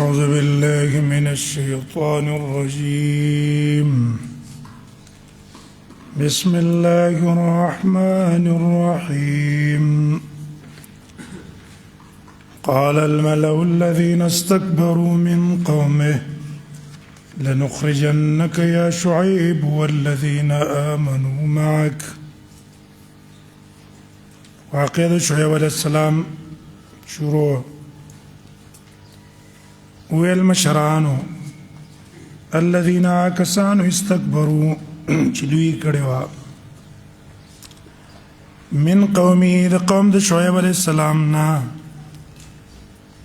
أعوذ بالله من الشيطان الرجيم. بسم الله الرحمن الرحيم. قال الملأ الذين استكبروا من قومه لنخرجنك يا شعيب والذين آمنوا معك. واقع شعيب عليه السلام شروع ویل مشرانو الذين کسانو استكبروا چلوی کړوا من قومي د قوم د شعیب علیہ السلام نا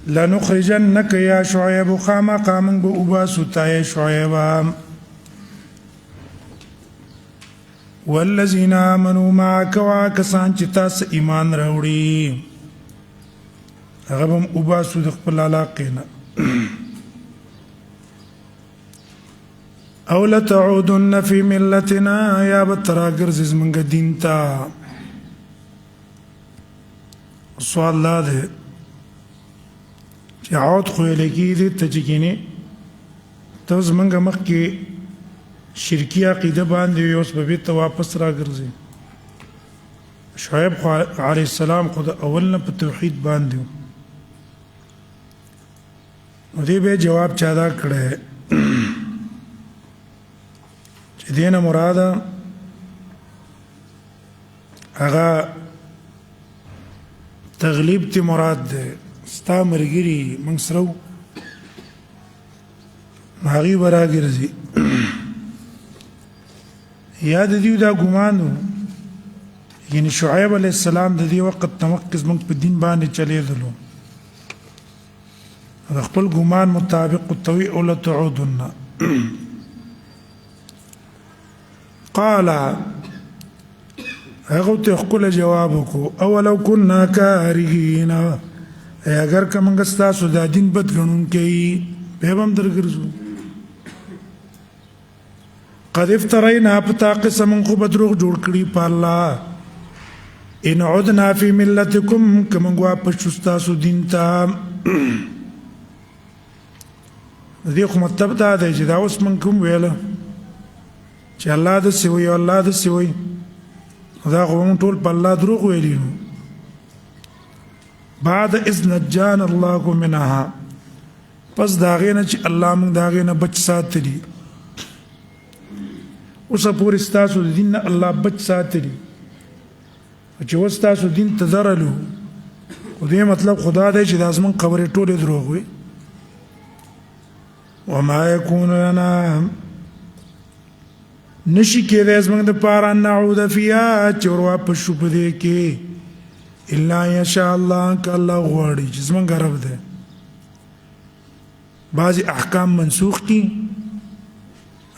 لنخرجنك يا شعيب خاما قامن بو اباسو تای شعیب والذين آمنوا معك وکسان چې تاسو ایمان راوړي هغه هم اباسو د خپل علاقه نه او لتعودن في ملتنا يا بترا ګرځز منګ دین تا سوال الله دې چې عود خو لګي دې تجګینه ته زمنګ مخ کې شرکی عقیده باندې اوس به ته واپس را ګرځي. شعیب علیہ السلام خود اول نه په توحید باندې نو دې به جواب چا دا کړه چې دینه مراده هغه تغلیب تی مراد ده ستا مرګری موږ سره هغه ورا ګرځي یاد دیو دا ګمانو یعنی شعیب علیہ السلام د دې وخت تمرکز موږ په دین باندې چلے دلو د خپل ګمان مطابق الطوي او لتعودن قال هغه ته خپل جواب کو اولو كنا كارهين اگر کومه ستاسو د دین بد غنون کوي به هم درګرځو قد افترينا پتا قسم خو بدروغ جوړ کړی په الله ان عدنا في ملتكم کوم واپس تاسو دین ته دې خو مطلب دا دی چې دا اوس من کوم ویل چې الله د سوي او الله د سوي دا خو موږ ټول په الله دروغ ویلي بعد اذ نجانا الله منها پس دا غینه چې الله موږ دا غینه بچ ساتلی اوس پورې ستاسو د دین الله بچ ساتلی چې اوس تاسو دین ته درلو خو دې مطلب خدا دی چې دا زمون خبرې ټولې دروغ وي وما يكون لنا نشي کېدای زموږ د پاره نعود فيها چې ور واپس شو په دې کې الا يشاء الله که الله غواړي چې زموږ رب دی بعضې احکام منسوخ دي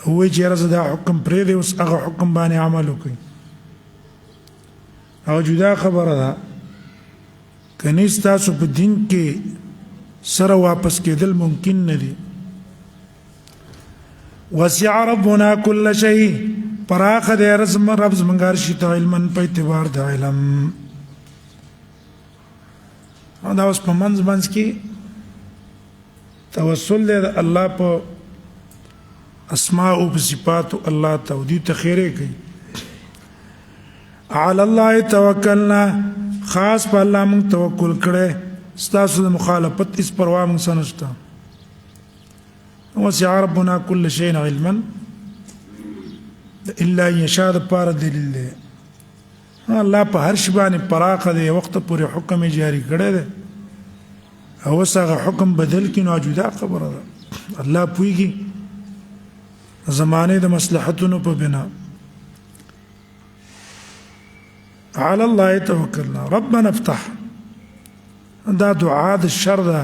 هو چې یاره زه دا حکم پرېږدی اوس هغه حکم باندې عمل وکړي او جدا خبره ده که نه ستاسو په دین کې سره واپس کېدل ممکن نه دي وسع ربنا كل شيء پراخ دې رب زمونږ هر شي ته علما په اعتبار د علم او دا اوس په منځ کې توسل دې الله په اسماء او صفات الله ته او دې ته خیره کوي على الله توکلنا خاص په الله موږ توکل کړه ستاسو د مخالفت اس پروا موږ سنشته وسع ربنا كل شيء علما الا يشاء بار دلیل الله په هر شی باندې پراخه دی وخت پورې حکم جاری کړی دی او هغه حکم بدل کینو موجوده خبره ده الله پویږي زمانه د مصلحتونو په بنا على الله توکلنا ربنا افتح دا دعاء د الشر ده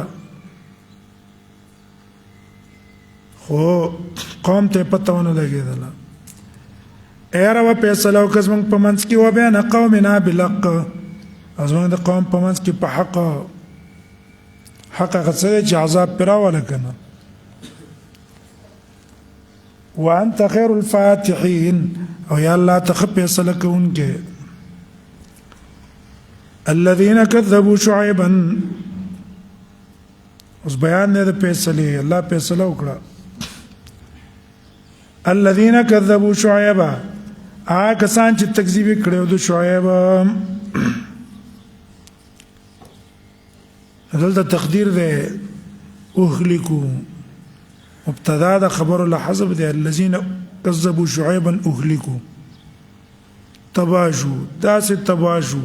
خو قوم ته پتاونه لګیدله ایره و فیصله وکړه زموږ په منځ کې وبین قومنا بالحق زموږ د قوم په منځ کې په حق هغه څه چې عذاب پرې راوله کنه وانت خير الفاتحين او یا الله ته فیصله کوونکې الذين كذبوا شعيبا اوس بیان دی د فیصلې الله فیصله وکړه الذين كذبوا شعيبا کسان چې تکذیب کړو د شعیب دلته تقدیر دی اهلكوا مبتدا د خبر له حذف دی الذين كذبوا شعيبا اهلكوا تباشو داس تباشو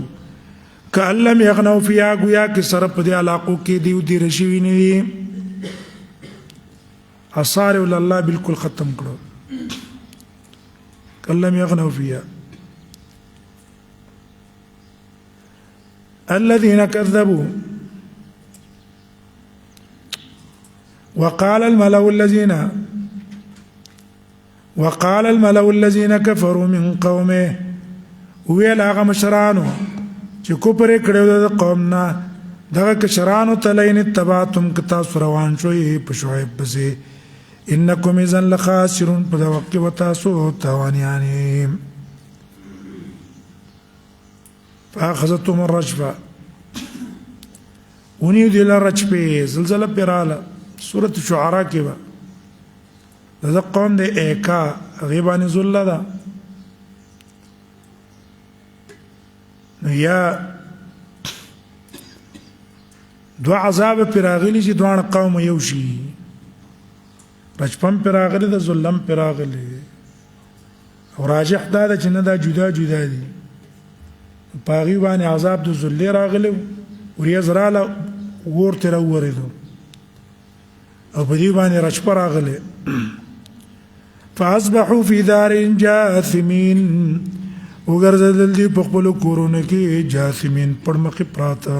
کأن لم يغنوا فيها گویا کې سره په دې علاقو کې دی رشي نه دي اثار ول الله بالکل ختم کړو کأن لم يغنوا فيها الذين كذبوا وقال الملأ الذين كفروا من قومه ویل هغه مشرانو چې کوپر کړو د قومنا دغه کشرانو تلین تبعتم کتا روان شوي په شعیب پسې انکم اذا لخاسرون په وخت وتاسو توانیان فاخذتهم الرجفه ونیو دی لرجفه زلزله پیراله سورة شعراء کې به د قوم د ایکا غیبان ذله ده یا دو عذاب پر راغلی چې دوه قوم یو شي بچپن پر راغلی د ظلم پر راغلی او راجح دا چې نه دا جدا جدا دي پاغي باندې عذاب د ذله راغلی وریا زراله ورته راوړېدو او په دې باندې رچ پر راغلی فاصبحوا في دار جاثمين وګرځدل دي په خپل کورونه کې جاثمين پړمخې پراته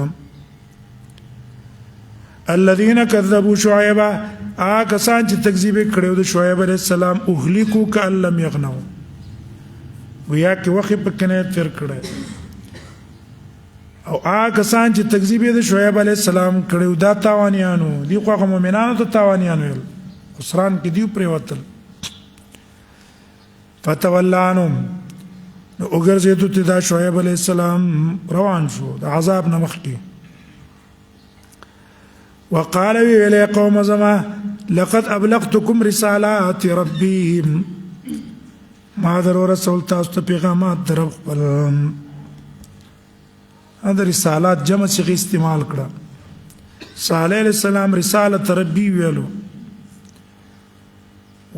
الذين كذبوا شعيبا کسان چې تکذیب کړو د شعیب علیه السلام اهلكوا كأن لم يغنوا ویا کې وخت په کنه تر کړه او کسان چې تکذیب د شعیب علیه السلام کړو دا تاوانیانو دي خو مؤمنانو ته تاوانیانو خسران کې دیو پریوتل فتولى عنهم وګرځېدو ته دا شعیب علیه السلام روان شو د عذاب نه مخکې وقال ویل قوم زما لقد ابلغتكم رسالات ربي ما در رسول تاسو ته پیغامات در خپل دا رسالات جمع څخه استعمال کړه صالح علیہ السلام رسالت ربی ویلو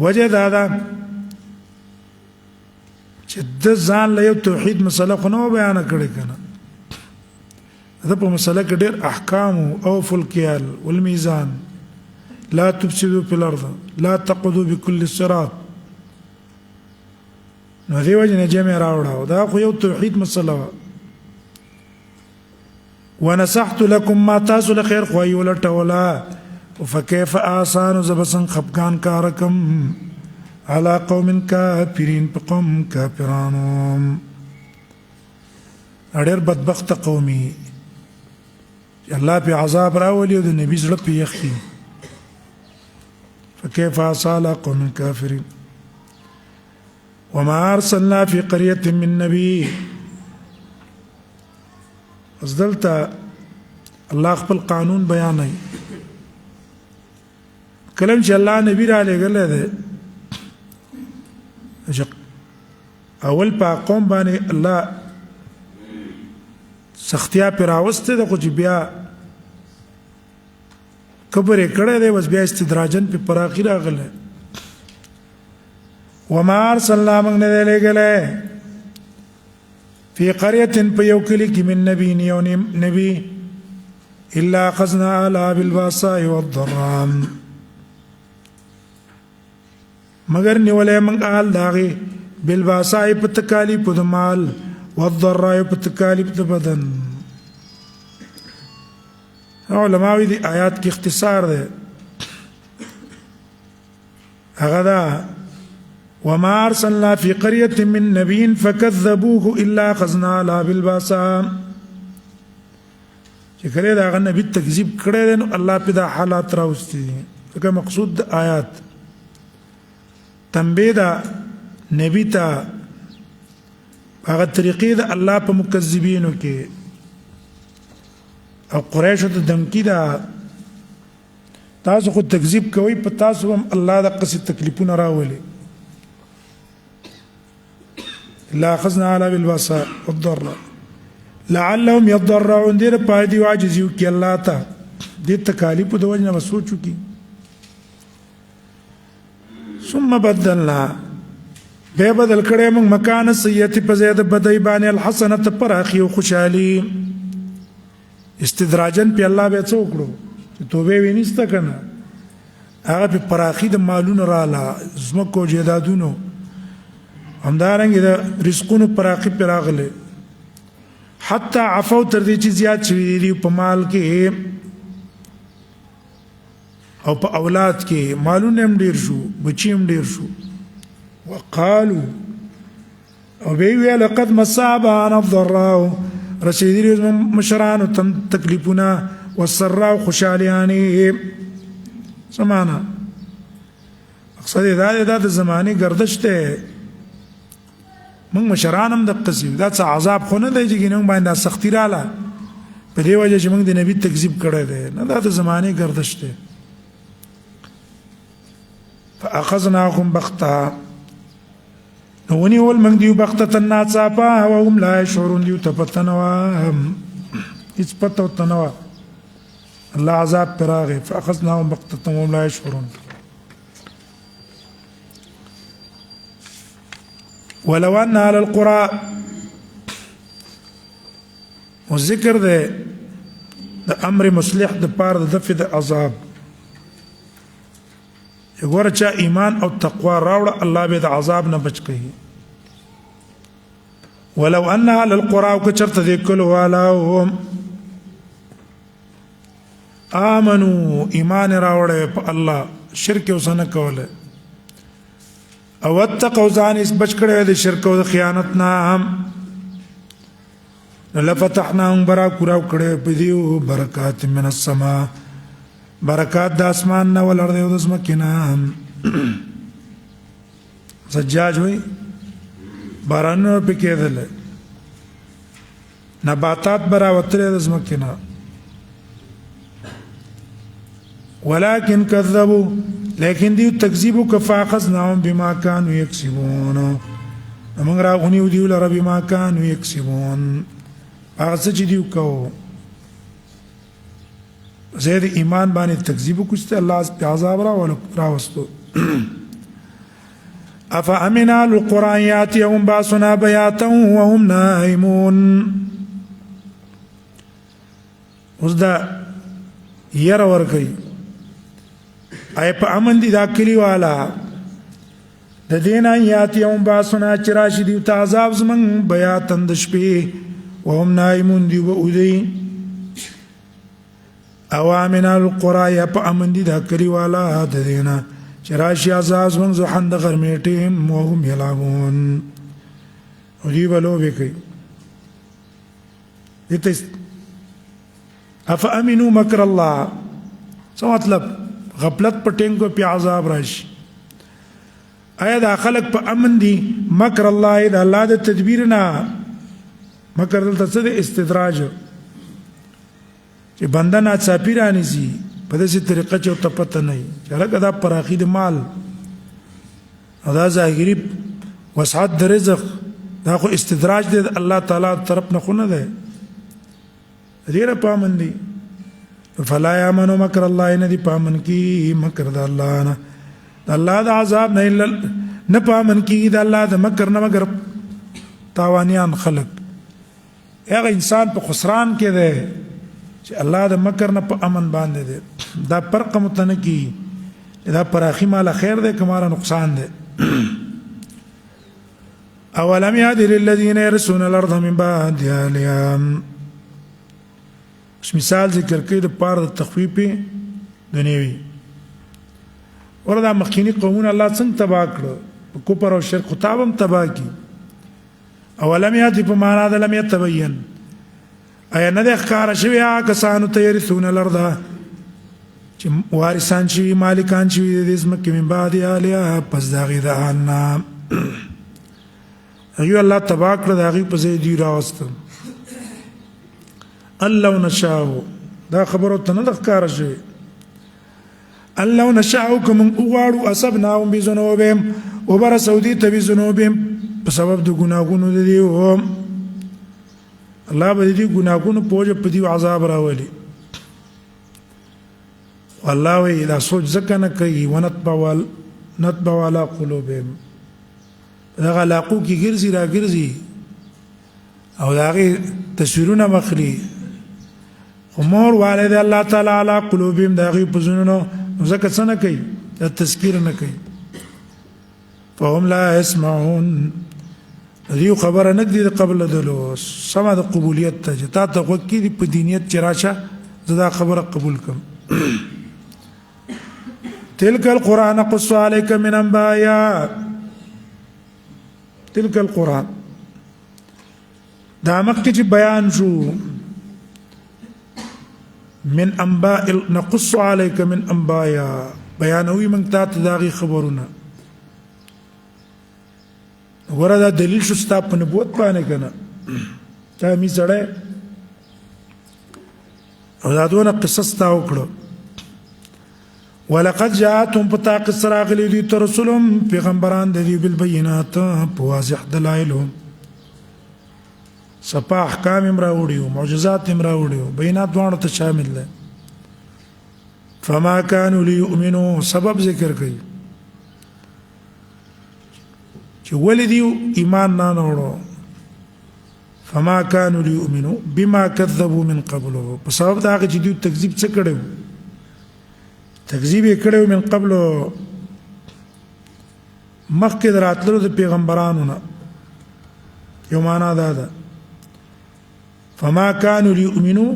وجه دا چې د ځان له یو توحید مسله خو نو بیان کړی کنه دا په مسله کې ډېر احکام او فلکیال والمیزان لا تفسدوا في الارض لا تقعدوا بكل الصراط نو دی وجه جمع راوړه دا خو یو توحید مسله ونصحت لكم ما تاسو لخير خو یو لټولا فكيف آسان زبسن خفقان کارکم على قوم كافرين بقوم كافرانو اړیر بدبخت قومي الله په عذاب راولي او د نبی زړه په یخي فكيف آسان قوم كافرين وما ارسلنا في قرية من نبي ازدلتا الله خپل قانون بیانای کلم چې الله نبی را لګل دی اول په قوم باندې الله سختیا پر راوسته د خو بیا کبر کړه دی وس بیا استدراجن په پراخی راغله وما ارسلنا من لګله في قرية بيوكلك من نبي نبي إلا أخذنا على بالباساء والضراء مگر نیولې من آل داغي بالباساء پتکالی پدمال والضراء پتکالی پدبدن علماء دي آیات کی اختصار ده هغه وما أرسلنا في قرية من نبي فكذبوه إلا أخذنا على بالباساء چې کله دا نبی تکذیب کړی نو الله په دا حالات راوستي که مقصود آیات تنبیه دا نبی ته هغه طریقې د الله په مکذبینو کې او قریشو ته دمکی دا تاسو خو تکذیب کوي په تاسو هم الله د قصې تکلیفونه راولي لا اخذنا على بالباساء والضراء لعلهم يضرعون دیر پایدی واجز یو کی الله تا دې تکالیف د وجنه وسوچو کی ثم بدلنا به بدل کړه موږ مکان سیئه په زید بدای باندې الحسنه پر اخی او خوشالي استدراجن په الله به څوکړو توبه وینځته کنه هغه په پراخي د مالونو رااله زمکو جیدادونو همدارنګه د رزقونو پراخي پراغله حتی عفو تر دې چې زیات شوی دی په مال کې او په اولاد کې مالونه هم ډیر شو بچي هم ډیر شو وقالو او وی لقد مصابنا الضراء رسیدلی مشران تم تکلیفونه والسراء خوشالیانی سمانا مقصد دا د زمانه گردش ته موږ مشران هم د قصې دا څه عذاب خو نه دی چې موږ باندې سختی رااله په دې وجه چې موږ د نبی تکذیب کړی دی نه دا د زمانه گردش ته فاخذناهم بغته نو ونیول موږ دیو بغته ناڅاپه وهم لا يشعرون دیو ته پته نه وه هېڅ پته ورته نه وه الله عذاب پر راغی فاخذناهم بغته وهم لا يشعرون ولو ان على القرى والذكر ده امر مصلح د پار د دفع د عذاب یګور چا ایمان او تقوا راوړ الله به د عذاب نه بچ کړي ولو ان على القرى وكثرت ذكر والاهم امنوا ایمان راوړ په الله شرک وسنه کوله او اتقوا ځان اس بچ کړي د شرک او د خیانت نه هم لفتحناهم برا کراو کړي په دیو برکات من السما برکات د اسمان نه ولر دیو د زمکینا سجاج وي باران په کې دل نباتات برا وتره د زمکینا ولكن كذبوا لیکن دیو تکذیب فاخذناهم بما كانوا يكسبون موږ راغونیو دیو لره بما كانوا يكسبون هغه څه چې دیو کو زید ایمان باندې تکذیب کوسته الله په عذاب راوستو افامن القران ياتيهم باسنا بياتا وهم نائمون اوس دا ير ورګي اي په امن دي دا کلی والا د دین آیات یوم باسنا چراشی دی تعذاب زمن بیاتن د شپې وهم نائمون دی و اودی اوامن القرى یا په امن دي دا کلی والا د دینا چراشی عذاب زمن زحند غرمیټیم وهم یلعبون ودی بلو بکی دته افامنوا مکر الله څه مطلب غفلت پټینګو په عذاب راشي آیا دا خلق په امن دي مکر الله دا الله د تدبیر نه مکر دلته څه د استدراج چې بندنا چاپیرانی سي په داسې طریقه چې ته پته نه چې هغه دا پراخي د مال او دا ظاهري وسعت د رزق دا خو استدراج دی الله تعالی طرف نه خو نه ده ډیره پامن دي فلا یامنوا مکر الله ان دي پامن کی مکر د الله نه الله د عذاب نه پامن کی د الله د مکر نه مگر تاوانیان خلق هغه انسان په خسران کې ده چې الله د مکر نه په امن باندې ده دا فرق متنکی دا پراخي مال خیر ده کمال نقصان ده اولم يهد للذين يرثون الارض من بعد اهلها مثال ذکر کړي د پاره د تخفیف دنیوي وردا مخکینی قومونه الله څنګه تباہ کړ کوپر او شرک خطابم تباہ کی اولم یاتی په معنا د لم یتبین ایا نه د ښکار شوی کسانو ته یرثون الارض چې وارثان شي مالکان شي د اسمکه من بعد الیا پس داغه د ان ایو الله تباہ کړ داغه په ځای دی راوستم الله نشاو دا خبرو ته نه ښکار شوی ان لو نشاء کوم غواړو اصبناهم بذنوبهم وبرسوا دي بذنوبهم بسبب د ګناګونو د دي او الله به دي ګناګونو پوجا په دي عذاب راولي والله وی دا سوچ زکنه کوي نتبع على قلوبهم دا غلاقو کی ګرځي را ګرځي او داغه تصویرونه مخلي امور والد الله تعالی علی قلوبهم داغه پزونو زکه څنګه کوي دا تذکیر نه کوي فهم لا يسمعون دیو خبره نه دي قبل دلو سما د قبولیت ته تا ته وکي دی په دینیت چراشه زدا خبره قبول کوم تلك القرآن قص عليك من انباء تلك القرآن دا مکه بیان شو من انباء نقص عليك من انباء بیانوي من تات داغي خبرونه وردا دلیل شو ستا په نبوت باندې کنه چا می سره او دا دونه قصص تا وکړو ولقد جاءتهم بطاق السراغ دي ترسلهم پیغمبران دي بالبينات بواضح دلائلهم سپا احکام امراوړيو معجزات امراوړيو بینات دوانو ته شامل ده فما كانوا ليؤمنوا سبب ذکر کوي چې ولدي ایمان نه وروړو فما كانوا ليؤمنوا بما كذبوا من قبل په سبب دا چې دوی تکذیب څه کړو تکذیب کړو من قبل مخکې دراتلو د پیغمبرانو نه یو معنا ده فما كانوا ليؤمنوا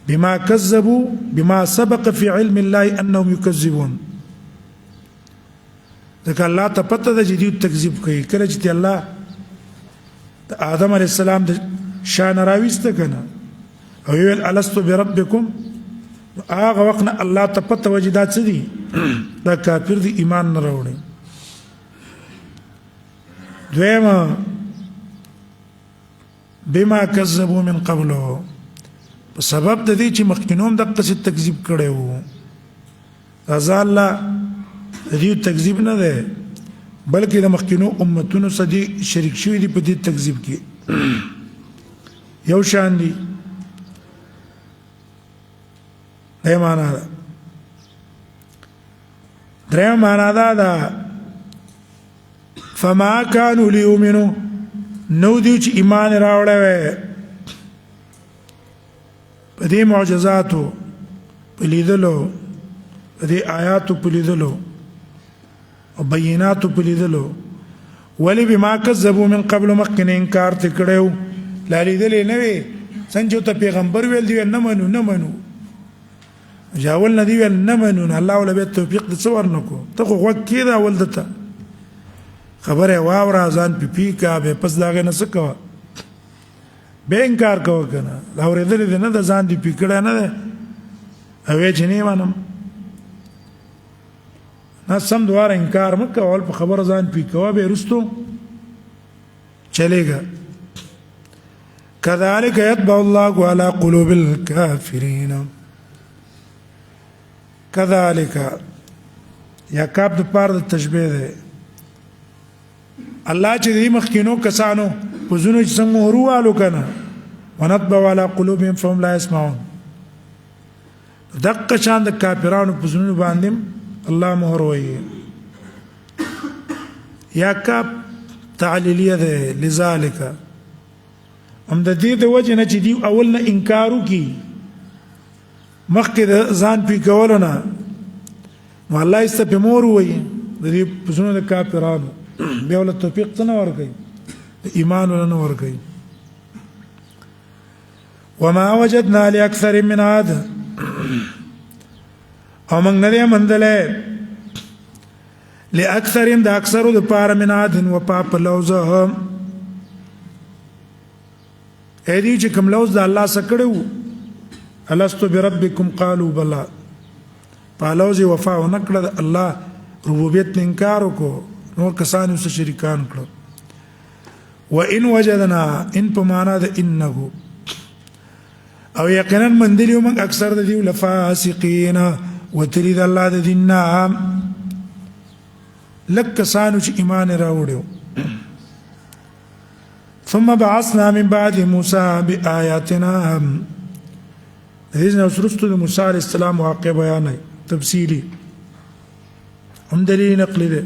بما كذبوا بما سبق في علم الله انهم يكذبون ځکه الله ته پته ده چې دوی تکذیب کوي کله چې الله آدم علیه السلام د شان راويسته کنه او ویل الستو بربکم هغه وخت نه الله ته پته وجدات څه دي دا کافر دي ایمان نه راوړي دویمه بما كذبوا من قبله په سبب د دې چې مخکینوم د قصې تکذیب کړي وو رضا الله دې تکذیب نه ده بلکې د مخکینو امتونو سره شریک شوی دي په دې تکذیب کې یو شان دي دا معنا ده درې معنا ده فما كانوا ليؤمنوا نو دی چې ایمان راوړی وي په دې معجزاتو په لیدلو په دې آیاتو په لیدلو او بیناتو په لیدلو ولی بما کذبوا من قبل مخکې انکار ته کړو لا لیدلې نه وي څنګه ته پیغمبر ویل دی نه منو جاول نه دی ویل نه منو الله ولا به توفیق د څور نکو ته خو وکې دا ولدته خبره واورا ځان پی کا به پس داغه نه سکو به انکار کو کنه دا ورېدل دي نه د ځان دی پی کړه نه ده او چې نه مانم نه سم دوار انکار مکه اول په خبره ځان پی کو به رستو چلےګا كذلك يطبع الله على قلوب الكافرين كذلك یا کاب د پاره د تشبیه ده الله چې دې مخکینو کسانو په زونو چې څنګه مهروالو کنه ونطبع على قلوبهم فهم لا يسمعون دقه شان د کافرانو په زونو باندې الله مهروي یا کاب تعلیلیه ده لذالک هم د دې د وجه نه چې دی اول نه انکارو کی مخکې د ځان پی کولونه نو الله استپمور وي د دې په زونو د کافرانو بیا ول توفیق څنګه ورکړي ایمان ولنه ورکړي وما وجدنا لاكثر من عاد او موږ نه مندله لاكثر د اکثر د پار من عاد و پاپ لوزه اې دې چې کوم لوز د الله سکړو الستو بربکم قالوا بلا پالوزي وفا ونکړه الله ربوبیت انکار وکړو نور کسان اوس شریکان کړو وان وجدنا ان په معنا د انه او یقینا من دلیو من اکثر د دیو لفاسقین وتري د الله د دیننا لک کسانو چې ایمان راوړو ثم بعثنا من بعد موسى بآياتنا هذه سرست موسى عليه السلام واقع بیان تفصیلی هم دلیل نقلی ده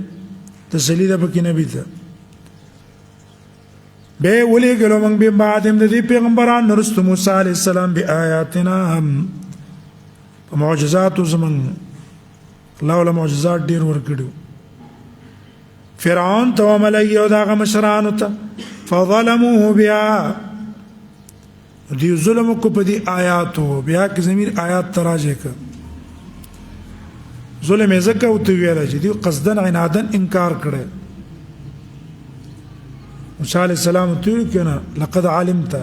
تسلی ده پکې نبی ته به ولي ګلو موږ به بعد هم د دې پیغمبران نرست موسی عليه السلام بآياتنا په معجزات زمن الله له معجزات ډیر ورکړو فرعون تو ملای او دغه مشرانو ته فظلموه بها دی ظلم کو په دې آیاتو بیا کې زمير آیات تراجه ک ظلم زکه او ته ویل چې دی قصدن عنادن انکار کړي موسی عليه السلام ته کنه لقد علمت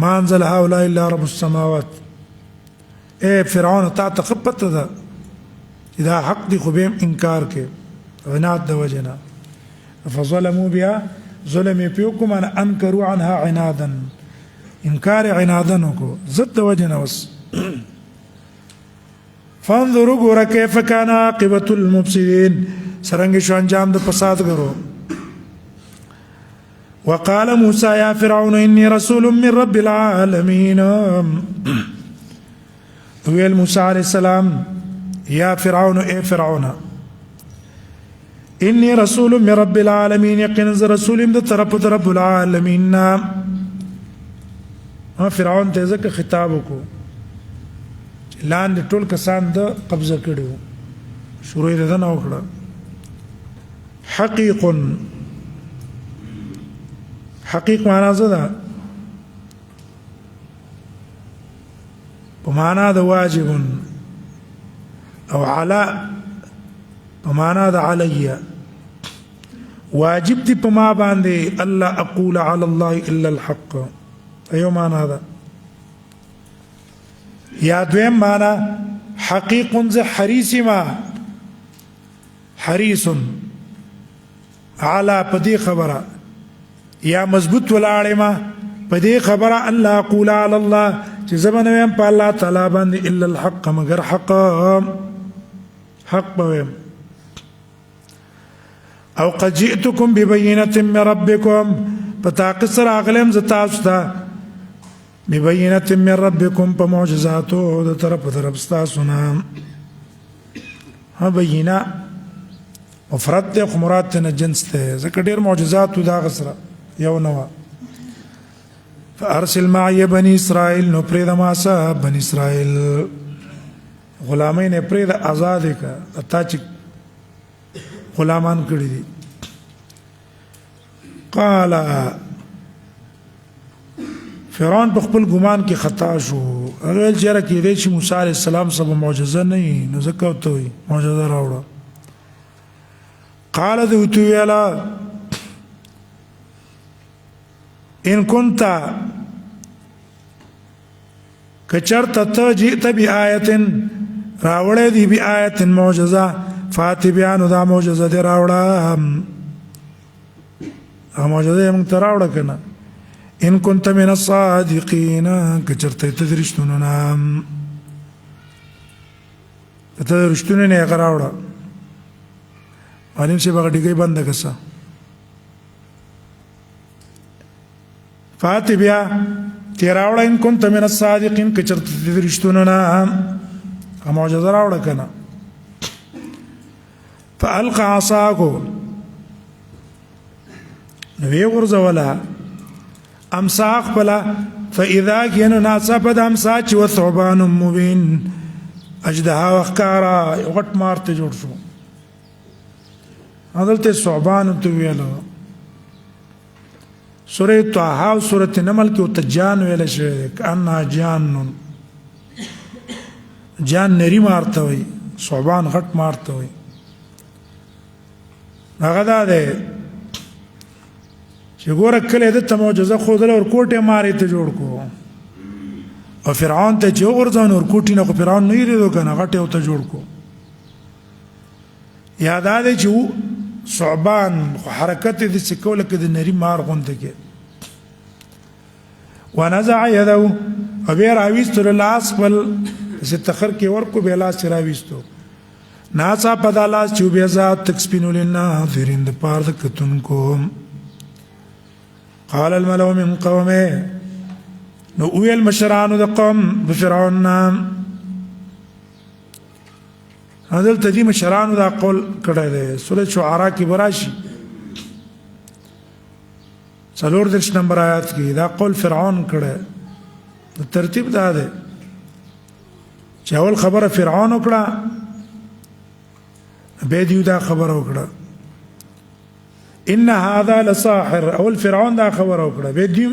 ما انزل هؤلاء الا رب السماوات اے فرعون تا تخبط ده اذا حق دی خو به انکار کې عناد د وجنا فظلموا بها ظلم پیوکم ان انکروا عنها عنادا انکار عنادا کو زد وجنا وس فانظروا غور كيف كان عاقبه المفسدين سرنګ شو انجام د فساد غرو وقال موسى يا فرعون اني رسول من رب العالمين ويل موسى عليه السلام يا فرعون اي فرعون اني رسول من رب العالمين يقين رسول من طرف رب العالمين فرعون ته ځکه خطاب وکړو لاندې ټول کسان د قبضه کړو شروع یې نه وکړه حقیق معنا څه ده په معنا د واجب او علا په معنا د علیا واجب دي په ما باندې الله اقول على الله الا الحق ايو معنا ده یا دویم معنا حقیق ز حریص ما حریص علا پدی خبره یا مضبوط ولاړې ما پدی خبره الله اقول على الله چې زمانه ويم په الله تعالی باندې الا الحق مگر حق بويم او قد جئتكم ببينه من ربكم پتا قصر اغلم ز تاسو ته ببينه من ربكم بمعجزاتو د طرف تاسو نه ها بینه مفرد ته مراد ته جنس ته ځکه ډیر معجزات دا غسره یو نو فارسل معي بني اسرائيل نو پرې د ماسه بني اسرائيل غلامین پرې د آزاد کا اتا چې غلامان کړی دي قال فرعون په خپل ګمان کې خطا شو هغه چیرې کې دی چې موسی عليه السلام سبا معجزه نه نو ځکه ته وي معجزه راوړه قال ذو ویلا ان كنت کچرت ته جئت بآیه راوړې دی بآیه معجزه فاتبیان دا معجزه دی راوړه معجزه موږ ته راوړه کنه ان كنت من الصادقين کچرت تدرشتونه نام تدرشتونه نه راوړه عالم سے بغډیږي بند کسا فاتبیا تیراوړه ان كنت من الصادقين کچرت تدرشتونه نام معجزه راوړه کنه فالقى عصاه نو غرزولا امساق بلا فاذا كان ناصب امساچ وثعبان مبين اجدها وخكارا غټ مارته جوړ شو حضرت ثعبان تو ویلو سوره طه او سوره نمل کې تجان ویل شوی کأن جان نری مارته وي ثعبان غټ مارته وي هغه ده چې ګوره کله د معجزه خودل اور کوټه ماري ته جوړ کو او فرعون ته چې ورځان اور کوټی نه فرعون نه یریدو کنه غټه ته جوړ کو یاد ده چې ثعبان حرکت دي سکوله کې د نری مار غونډه کې ونزع يده وبير عويست للاسفل چې تخر کې ورکو به لاس راويستو ناسا پدا لاس چې بیا ذات تکسپینو للناظرین د پاره د کتونکو قال الملأ من قومه نو ویل مشرانو د قوم بفرعون هذا تدي مشرانو دا قول کړه ده سورۃ شعراء کې براشي څلور دش نمبر آیات کې دا قول فرعون کړه ترتیب دا ده چې اول خبره فرعون وکړه به دیو دا خبره وکړه ان هذا لساحر اول فرعون دا خبره وکړه به دیو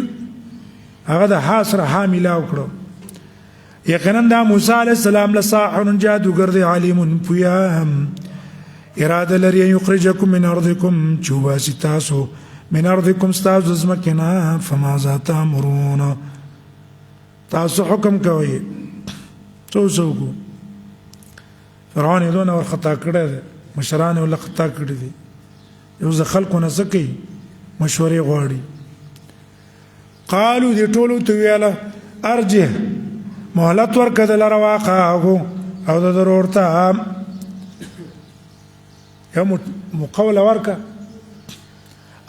هغه د حاصر حامله وکړه یقینا دا موسی علیہ السلام لساحر جادوگر دی علیم پویا اراده لري یخرجکم من ارضکم چوبا ستاسو من ارضکم استاذ زمکنا فماذا تامرون تاسو حکم کوي څو فرعون یلونه ور خطا کړی دی مشران ول خطا کړی دي یو ځ خلکو نه سکی مشورې غواړي قالو دې ټولو ته ویاله ارجه مهلت ورکړه لره واقعو او د ضرورت یو مقوله ورکه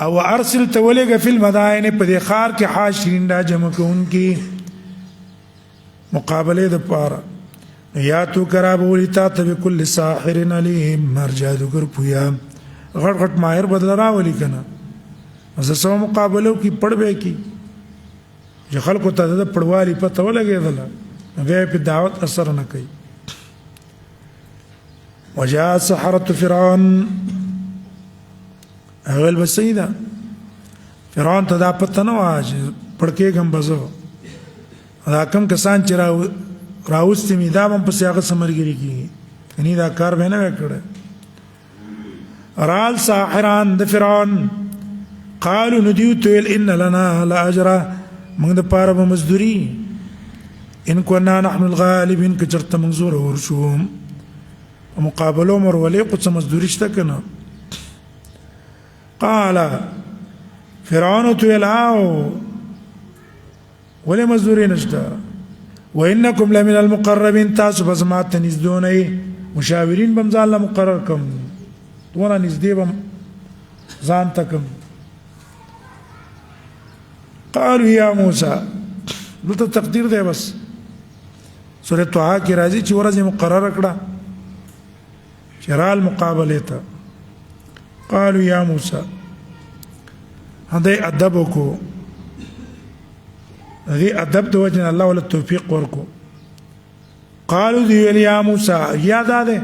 او ارسل تولګه فی المدائن په دې خار کې حاشرین دا جمع کوونکی مقابله د پاره یا تو کرا بولی تا ته بكل ساحر علیم مرجادو ګر پویا غټ غټ ماهر بدل راولي کنه زه سم مقابله کی پړبه کی چې خلکو ته د پړوالي پته ولګېدل بیا په دعوت اثر نه کوي وجاء سحرة فرعون اول بسیدا فرعون ته دا پته نه واج پړکېږم بزو دا کم کسان چې راوستي می دا هم په سیاغه سمرګری کی کني دا کار به نه وکړه رال ساحران د فرعون قالوا ندیوت ان لنا لاجر موږ د پاره به مزدوري ان كنا نحن الغالبين کچرت منظور ورشوم مقابله مر ولي قص مزدوري شته کنه قال فرعون تلاو ولا مزدوري نشته وانكم لمن المقربين تاسو بزمات نزدوني مشاورين بمزال مقرر کم دونا نزدې بم ځان تکم قالوا يا موسى دلته تقدیر دی بس سورۃ طه کې راځي چې ورځ مقرر کړه شرال مقابله ته قالوا يا موسى هدا ادب کو هذه ادب د وجه الله ول توفیق ورکو قالوا يا موسى يا داده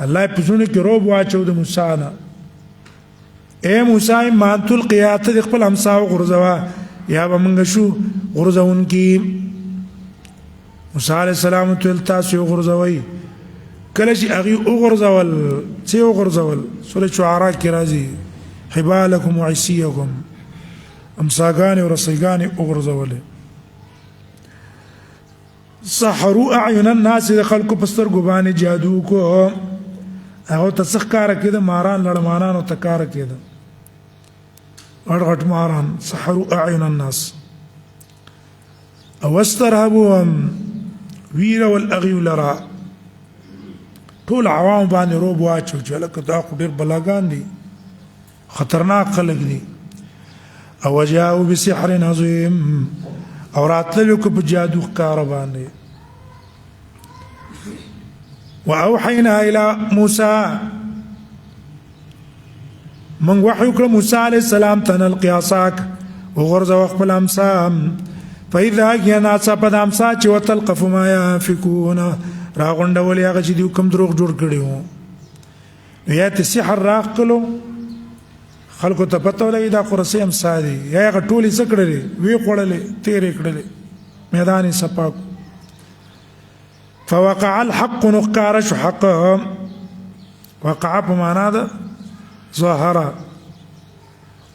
الله پسونه کې روب واچو د موسی نه اے موسی ما تلقیات د خپل امسا او غرزوا یا بمنګ شو غرزون کی موسی علیہ السلام تل تاسو غرزوي کله چې اغي او غرزول چې او غرزول سورۃ شعراء کې راځي حبالکم وعصیکم امساغان او رسیغان او غرزول سحروا اعین الناس خلق پستر ګبان جادو کو هغه تسخکار کده ماران لړمانان او تکار کده غټ ماران سحروا اعین الناس او استرهبهم ویرا والاغي لرا ټول عوام باندې روب واچو چې لکه دا خو ډیر بلاګان دي خطرناک خلک دي او جاءوا بسحر عظیم او راتلو کو په جادو ښکار باندې واوحينا الى موسى من وحي كل موسى عليه السلام تنلقي عصاك وغرز وخبل امسام فاذا جنا صفد امسا چې وتلقف ما يافكون راغونډول هغه چې دوی کوم دروغ جوړ کړیو یا ته سحر راقلو خلکو ته پته ولګي دا قرسي امسا دي یا هغه ټولي سکړلې وی خړلې تیرې کړلې میدان صفاق فوقع الحق نقارش حق وقع بمعنى هذا ظهر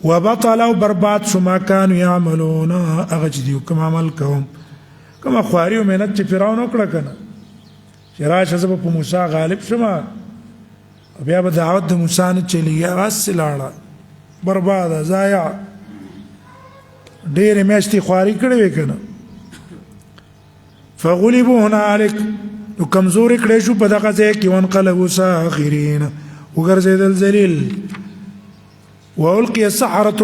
وبطل وبرباد شما كانوا يعملون اغجديو كما عملكم كما خواري ومنت فرعون وکړه کنه شراش سبب موسی غالب شما بیا به دعوت د موسی نه چلیږي واسلاړه برباد ضایع ډېر میاشتې خواري کړې وکنه فغلبوا هنالك نو کمزوري کړی شو په دغه ځای کې وانقلبوا ساخرین وګرځېدل ذلیل والقي السحرة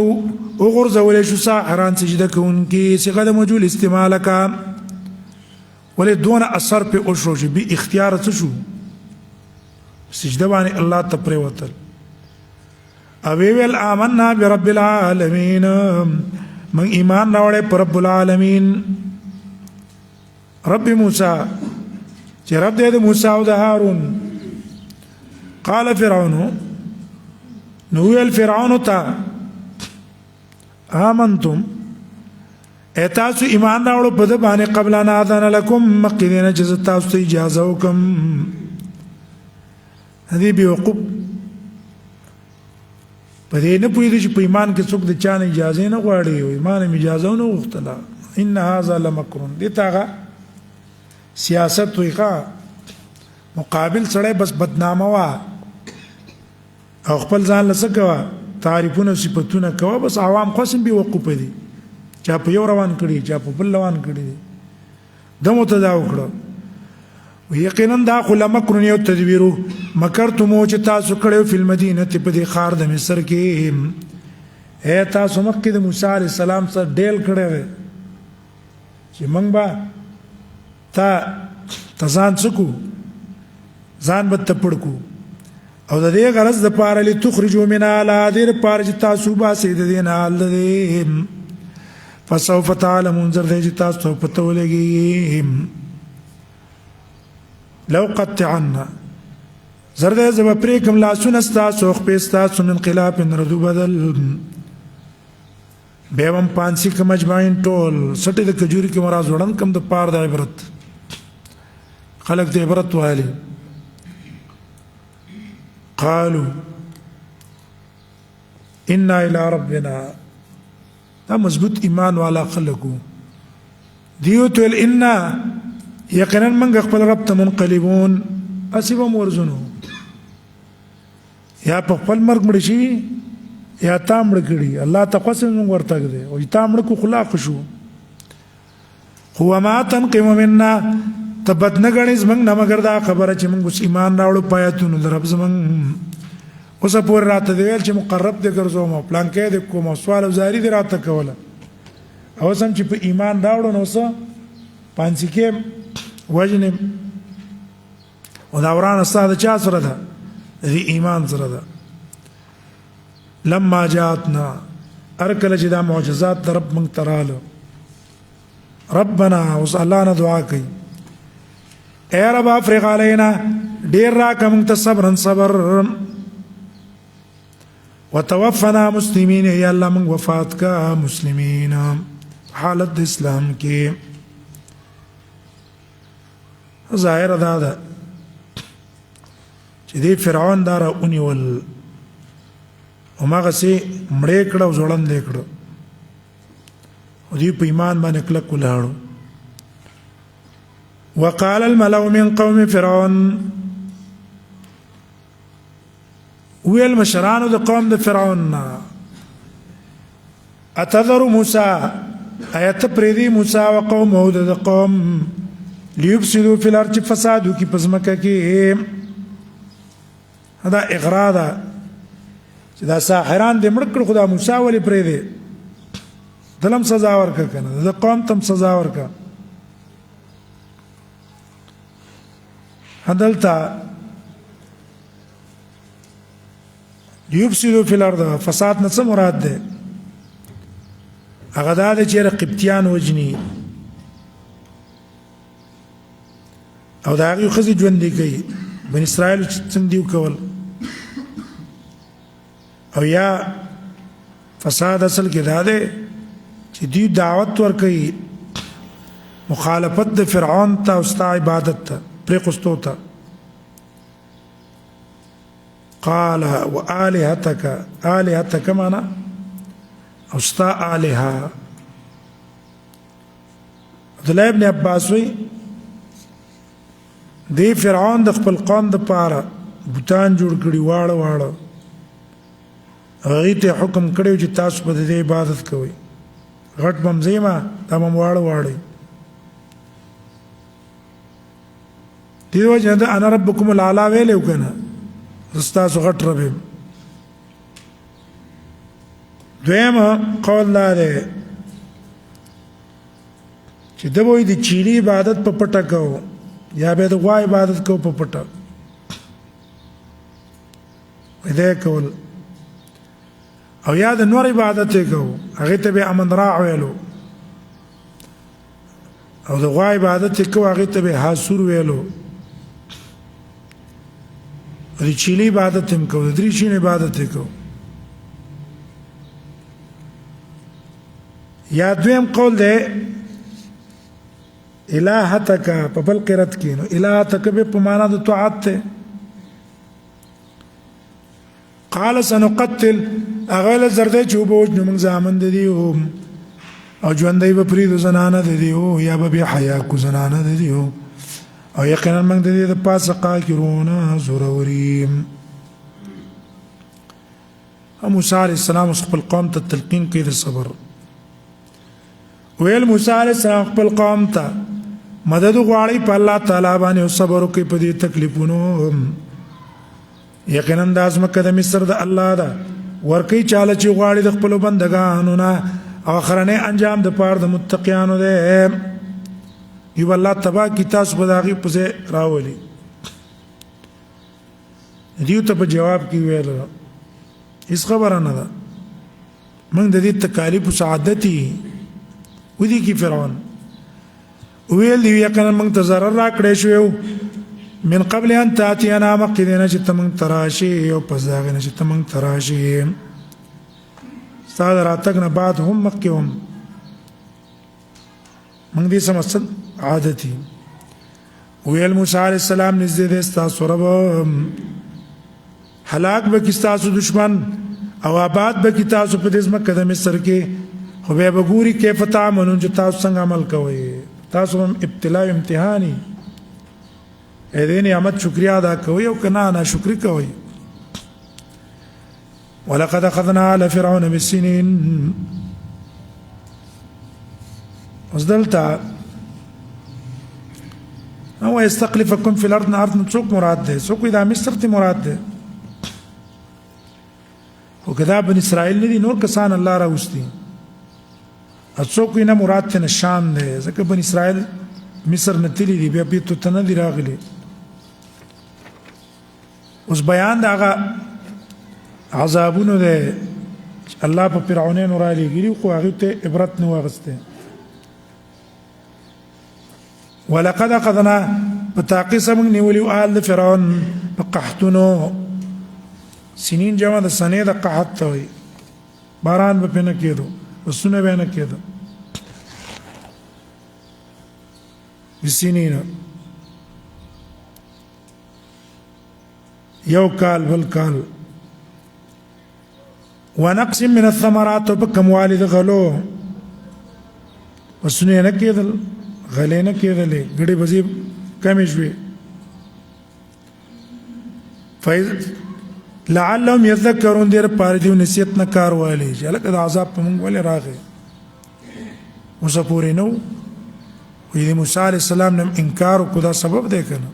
وغرزول شو ساحران سجده کوونکي صيغه د مجهول استعمال کا ولې دون اثر په اوشو چې به اختیار څه شو سجده باندې الله ته پریوتل او ویل آمنا برب العالمین من ایمان راوړې پر رب العالمین رب موسی چې رب دې موسی او د هارون قال فرعون نو ویل فرعون ته آمنتم اتاسو ایمان راوړو په د باندې قبل ان اذن لكم مقدين چې تاسو ته اجازه وکم هدي بيوقوب په دې نه پوهېږي چې په ایمان کې څوک د چا نه اجازه نه غواړي او ایمان یې اجازه نه وغوښتله ان هذا لمکر دې ته هغه سیاست ویغه مقابل سړی بس بدنامه وا او خپل ځان له څه کوه تعریفونه صفتونه کوه بس عوام قسم به وقوف دي چا په یو روان کړي چا په بل روان کړي دمو ته دا وکړه یقینا دا خو لمکر یو تدبیر مکرتم چې تاسو کړو په المدینه په دې خار د مصر کې اے تاسو مکه د موسی علی السلام سره ډیل کړو چې موږ با ځان څکو ځان به تپړکو او د دې غرض د پاره لې تخرجوا من الادر پاره چې تاسو با سید دین حال دې فسوف تعلمون زر دې چې تاسو پته ولګي لو قطعنا زر دې زما پریکم لا سنستا سوخ پېستا من خلاف ردو بدل بیوم پانسی کا مجمعین ټول سټي د کجوري کې مراد وړن کم د پار د عبرت خلق د عبرت والی قالوا انا الى ربنا دا مضبوط ایمان والا خلقو دیو تل انا یقینا من خپل رب ته منقلبون اسبا مرزنو یا په خپل مرګ مړ شي یا تامړ کړي الله تقسم ورته دی او تامړ کو خلاق شو هو ما تنقم منا تبد نګنی زمنګ نه مگر دا خبره چې موږ ایمان راوړو پاتونو درب زمنګ اوس پور راته دی چې مقرب دې ګرځو مو پلان کې دې کوم سوال زاری دې راته کوله او سم چې په ایمان راوړو نو څه پانځ کې وجنم او دا وران استاد چا سره ده دې ایمان سره ده لما جاتنا ارکل چې دا معجزات رب موږ تراله ربنا اوس الله نه دعا کوي اے رب افرغ علینا ډیر را کوم ته صبر وتوفنا مسلمین یا الله موږ وفات کا مسلمین حالت اسلام کې ظاهر دا ده چې دی فرعون دار اونیول او ماغه سي مړې کړه او ځوړند کړه او دی په ایمان باندې کلک ولاړو وقال الملأ من قوم فرعون ويل مشران د قوم د فرعون اتذر موسى ايت پریدي موسى وقومه د قوم ليفسدوا في الارض فسادو کی پزمکه کې دا اغراض چې دا ساحران دې مړ کړ خدا موسی ولې پریدي دلم سزا ورکړه کنه د قوم تم سزا ورکړه هدلتا يفسدوا في الارض فساد نه څه مراد ده هغه دا چې قبطیان وجني او دا یو خزي ژوند کوي بن اسرائیل څنګه دیو کول او یا فساد اصل کې دا ده چې دی دعوت ور کوي مخالفت د فرعون ته او ستا عبادت ته پرې قستوتا قال والهتك معنا او ستا الها عبد الله ابن عباس وی دی فرعون د خپل قوم د پاره بوتان جوړ کړي واړه هغه ته حکم کړی چې تاسو په دې عبادت کوئ غټ بمزیما تمام واړه دې وجه ده انا ربکم الاعلى ویلې وکنه استاسو غټ رب. دویم قول لاره چې د وې د چيلي عبادت په پټه کو یا به د غوا عبادت کو په پټه دې کول او یا د نور عبادت کو هغه ته به امن راع ویلو او د غوا عبادت کو هغه ته به حاسور ویلو د چيلي عبادت هم کو د درې شین عبادت کو. یا دویم قول ده الہتک په بل قرات کې نو الہتک په معنا د طاعت ته. قال سنقتل اغل زرده چې وبوج نو موږ ځامن دي او ژوندۍ به پریدو زنانه دي او یا به حیا کو زنانه دي او یقینا موږ د دې د پاسه قاکرون زوروریم. موسی علیہ السلام خپل قوم ته تلقین کوي د صبر. ویل موسی علیہ السلام خپل قوم ته مدد غواړي په الله تعالی باندې او صبر کوي په دې تکلیفونو. یقینا د ازمکه د مصر د الله دا ورکی چاله چې غواړي د خپل بندگانو نه او اخرنه انجام د پاره د متقینانو ده. یو الله تبا کی تاسو په داغي پسې راولي. دیو ته په جواب کې ویل هیڅ خبره نه ده موږ د دې تکالیف او سعادتي ودي کی فرعون ویل دی یقینا موږ ته zarar را کړې شو من قبل ان تاتينا مقدنا چې تم تراشي او پس داغه نه چې تم تراشي صادر اتګ نه بعد هم مکهم موږ دې سمست عادتي. ویل موسی عليه السلام نزدې دې تاسو رب هلاک به کی تاسو دشمن او آباد به کی تاسو په دې مکه د مصر کې خو به وګوري کیف تعملون چې تاسو څنګه عمل کوئ. تاسو هم ابتلا امتحاني اې دې نعمت شکریا ادا کوئ او کنه نه شکر کوئ. ولقد اخذنا على فرعون بالسنين وزدلتا هو يستخلفكم في الارض ارض څوک مراد ده څوک دا مصر ته مراد ده وکذا بن اسرائيل ندي نور کسان الله راوستي څوک نه مراد ته نشان ده ځکه بن اسرائيل مصر نه تللی دی بیا بیت ته نه دی راغلي. اوس بیان داغه عذابونو ده الله په فرعونانو را لګیږي خو هغه ته عبرت نه واغسته. ولقد اخذنا بتاقي سمغ نیولی آل فرعون قحطنو سنین جمع د سنې د قحط ته وي باران به نه کېدو وسونه به نه کېدو بسنین یو کال بل کال ونقص من الثمرات وبكم والد غلو وسونه نه کېدل غلې نه کېدلې ګډې بزي کمې شوې. لعلهم يذكرون دیر پاره دی نصیحت نه کار والی چې لکه د عذاب په مونږ ولې راغی اوسه پورې نو وی موسی عليه السلام نم انکار کو دا سبب دی کنه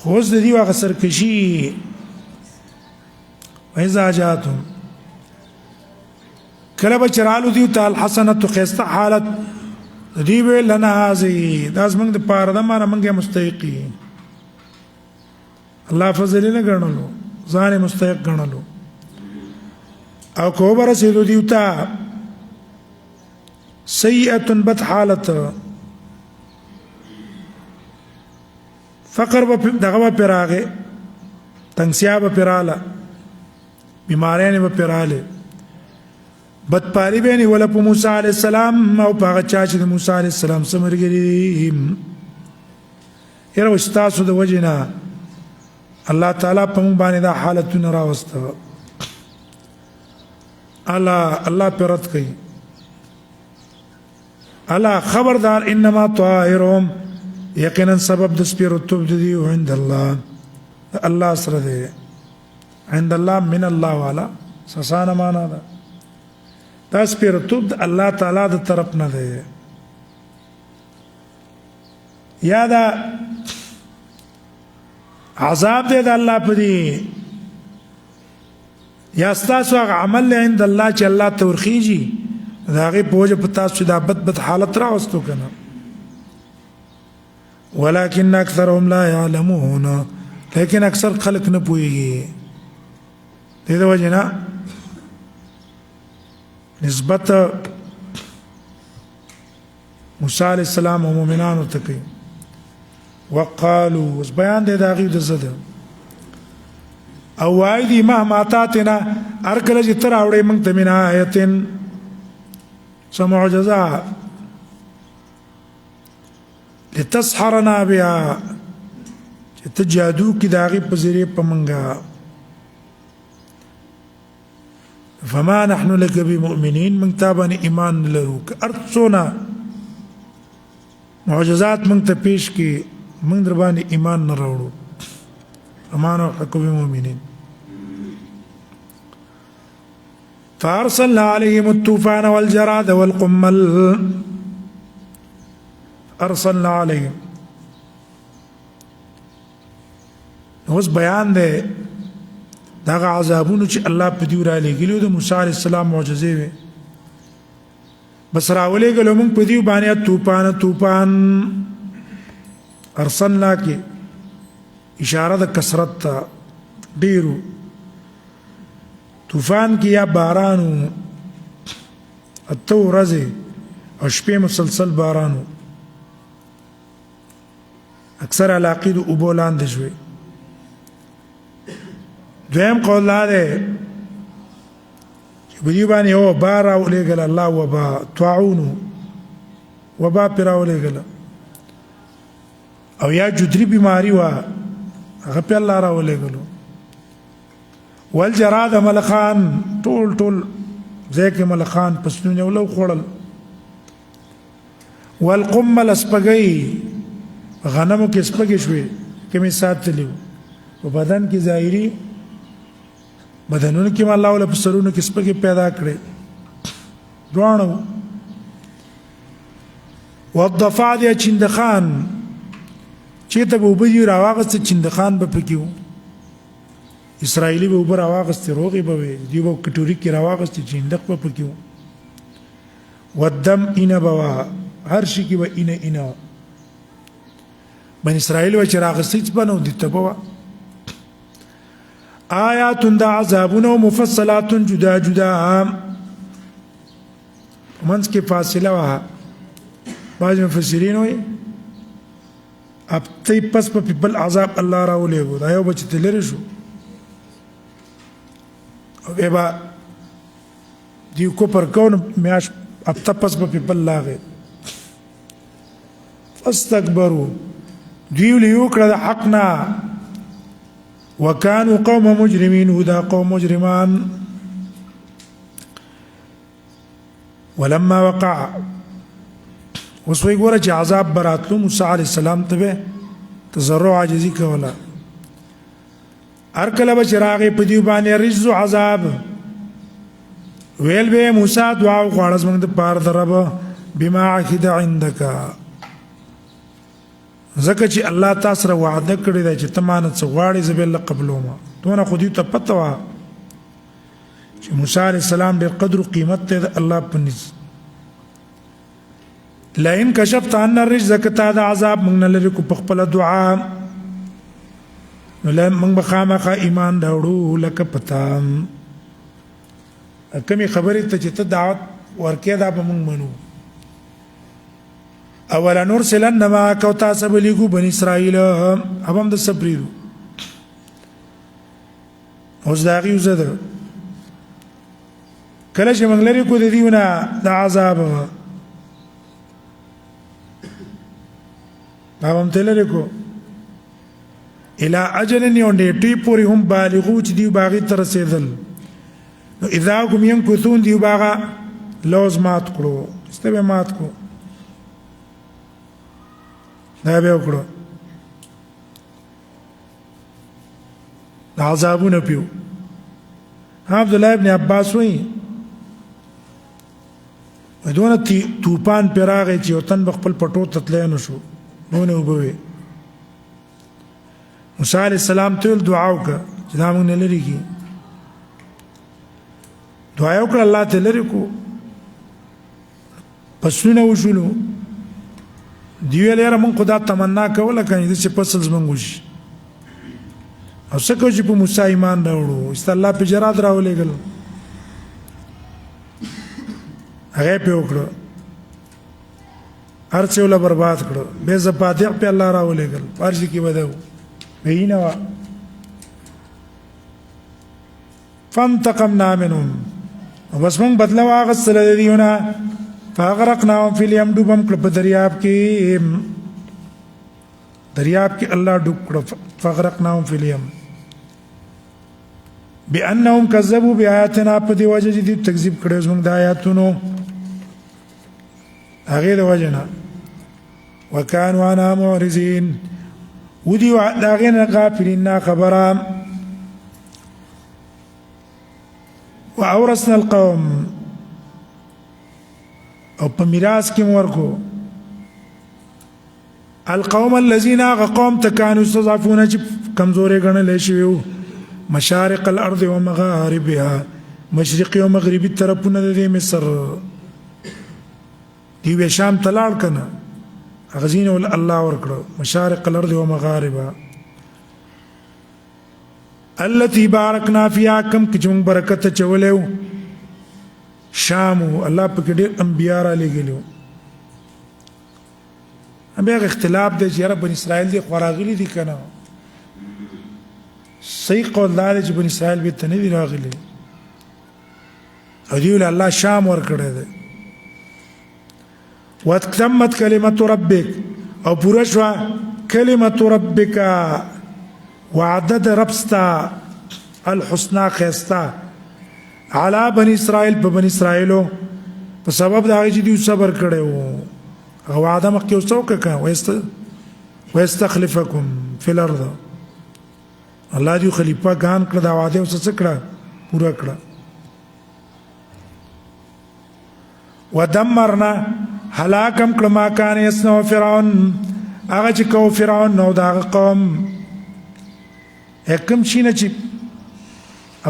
خو د دې واغ سرکشي وإذا جاءتهم کله بچرالو دی تعال حسنه خيسته حالت دی ویل لنا هذه داس موږ د پاره د مانه موږ مستحقي الله فضل نه غنلو ځان مستحق غنلو او کو بر سیدو دیوتا سیئه بد حالت فقر و دغه پراغه تنگسیا به پراله بیماریاں به پراله بدپاری به نی ول په موسی علی السلام او په چا چې موسی علی السلام سمرګری یره استاسو د وجنا الله تعالی په مونږ باندې دا حالتونه راوسته الله پرد کوي الله خبردار انما طائرهم یقینا سبب د سپیرو توب دی عند الله الله سره دی عند الله من الله والا سسانه معنا ده دا سپیرو توب د الله تعالی د طرف نه دی یا دا عذاب دی د الله په دی یا ستاسو هغه عمل عند الله چې الله ته ورخیږي د هغې په وجه په تاسو دا بد حالت راوستو که نه ولكن اکثرهم لا يعلمون لیکن اکثر خلق نه پوهېږي دې د وجې نه نسبت موسی علیه السلام او مؤمنانو ته کوي وقالو اوس بیان دی د هغې د ضد او وایي دي مهما تاتنا هر کله چې ته راوړې موږ ته من آیتن څه معجزه لتسحرنا بها چې ته جادو کې د هغې په ذریعې په موږه فما نحن لك بمؤمنين موږ تا باندې ایمان نه لرو که هر څونه معجزات موږ ته پیش کړي موږ در باندې ایمان نه راوړو وما نحن لك بمؤمنين فأرسلنا عليهم الطوفان والجراد والقمل أرسلنا عليهم اوس بیان دی دغه عذابونو چې الله په دیو را لېږلي د موسی علیه السلام معجزې وې بس راولېږلو موږ په دیو باندې طوفان ارسلنا کې اشاره د کثرت ته ډېرو طوفان کې یا بارانو اته ورځې او شپې مسلسل بارانو اکثر علاقې د اوبو لاندې شوې دویم قول دا دی چې په دې باندې وبا راولېږله الله وبا طاعونو وبا پرې راولېږله او یا جدري بیماري وه هغه پې الله راولېږلو والجراد ملخان ټول ځای کې ملخان پسلونه ولو خوړل والقمل سپګۍ غنمو کې سپګې شوې کمې ساتلي په بدن کې ظاهري بدنونو کې الله ولا په سرونو کې سپګې پیدا کړې دواړو والضفادع چندخان چې ته به اوبه دي راواغسته چندخان به پکې و اسرائیلي به اوبه راواغستې روغې به وې دوی به کټوري کې راواغستې چندخ به پکې و والدم اینه به وه هر شي کې به اینه بن اسرائیل و چې راغستې څه به نه و دته به وه آیات دا عذابونه مفصلات جدا منځ کې فاصله وه بعض مفسرین وایي ابتی پس په بل عذاب الله راولېږو دا یو به چې ته لرې شو او بیا به دیو کفر کو نو میاشت ابته پس به بل لاغې فاستکبرو دوی ولې وکړه د حق نه وكانوا قوم مجرمين هدا قوم مجرمان ولما وقع وسوي ګوره چې عذاب براتلو موسی عليه السلام ته به تضرع عاجزي کوله هر کله به چې راغی په دې باندې رجز عذاب ویل به موسی دعا وغواړه زموږ د پاره د رب بما عهد عندك ځکه چې الله تاسو سره وعده کړې ده چې ته مانه څه غواړې زه به الله قبلومه دونه خو دې ته پته وه چې موسی علیه السلام ډېر قدر و قیمت دی د الله په نزد لئن کشفت عنا الرجز که تا د عذاب موږ نه لرې کړو په خپله دعا نو موږ به خامخا ایمان راوړو لکه په تا کومې خبرې ته چې ته دعوت ورکې دا به موږ منو اولا نرسلن معك وتاسب ليغو بني اسرائيل هم د صبريدو اوس دا غي وزد کله چې موږ لري کو د دیونه د عذاب هم تلری کو الى اجل نیونډې پوری هم بالغو چې دی باغی تر رسیدل نو اذا کوم ينكثون دی باغه لوز مات کړو استبه مات کو دا به وکړو عذابونه پیو عبد الله ابن عباس وایي ودونه طوفان پیراغه چې وطن بخپل پټو تتلې نه شو نو نه وبوي موسی علیہ السلام ته دعا وکړه چې دا موږ نه لري کی دعا وکړه الله ته لري کو پسونه وشولو دی ویل موږ خدا تمنا کوله کنه چې فصل زمونږ وشي او څه کوي چې په موسی ایمان راوړو است الله په جرات راولېګل هغه په وکړه هر څه ول برباد کړو به زپاتې په الله راولېګل پارځي کې ودو وینا فانتقمنا منهم وبس موږ بدلا واغسل دیونه فاغرقناهم في اليم دوبم کړ په دریاب کې الله ډوب کړ فاغرقناهم في اليم بانهم كذبوا بآياتنا په دی وجه دي تکذیب کړو موږ د آیاتونو هغه د وجنه وكانوا عنها معرضين ودي داغين غافلين خبرا واورثنا القوم او په میراث کې ورکو القوم الذين قوم كانوا يستضعفون چې کمزوري غنل شي مشارق الارض ومغاربها مشرقي او مغربي طرفونه د مصر دی شام تلاړ کنه غزين الله ورکړو مشارق الارض ومغاربها التي باركنا فيها كم كجم برکت چولیو شام الله په ډېر انبيار علی ګلو بیا اختلاف دی چې رب بن اسرائیل دی خوراغلی دي کنه صحیح قول دا چې بن اسرائیل به تنه دی راغلی او دی الله شام ور کړی دی وتمت كلمه ربك او پورا شو كلمه ربك وعدد ربستا الحسنى خيستا على بني اسرائيل بني اسرائيلو په سبب دا چې دوی صبر کړو او وعده مکه وسوکه ويستخلفكم في الارض الله دې خلیفہ ګان کړ دا وعده اوس څه کړه پورا کړه ودمرنا هلاکم کړه ما کان یسنو فرعون هغه چې کو فرعون نو دا قوم حکم شینه چې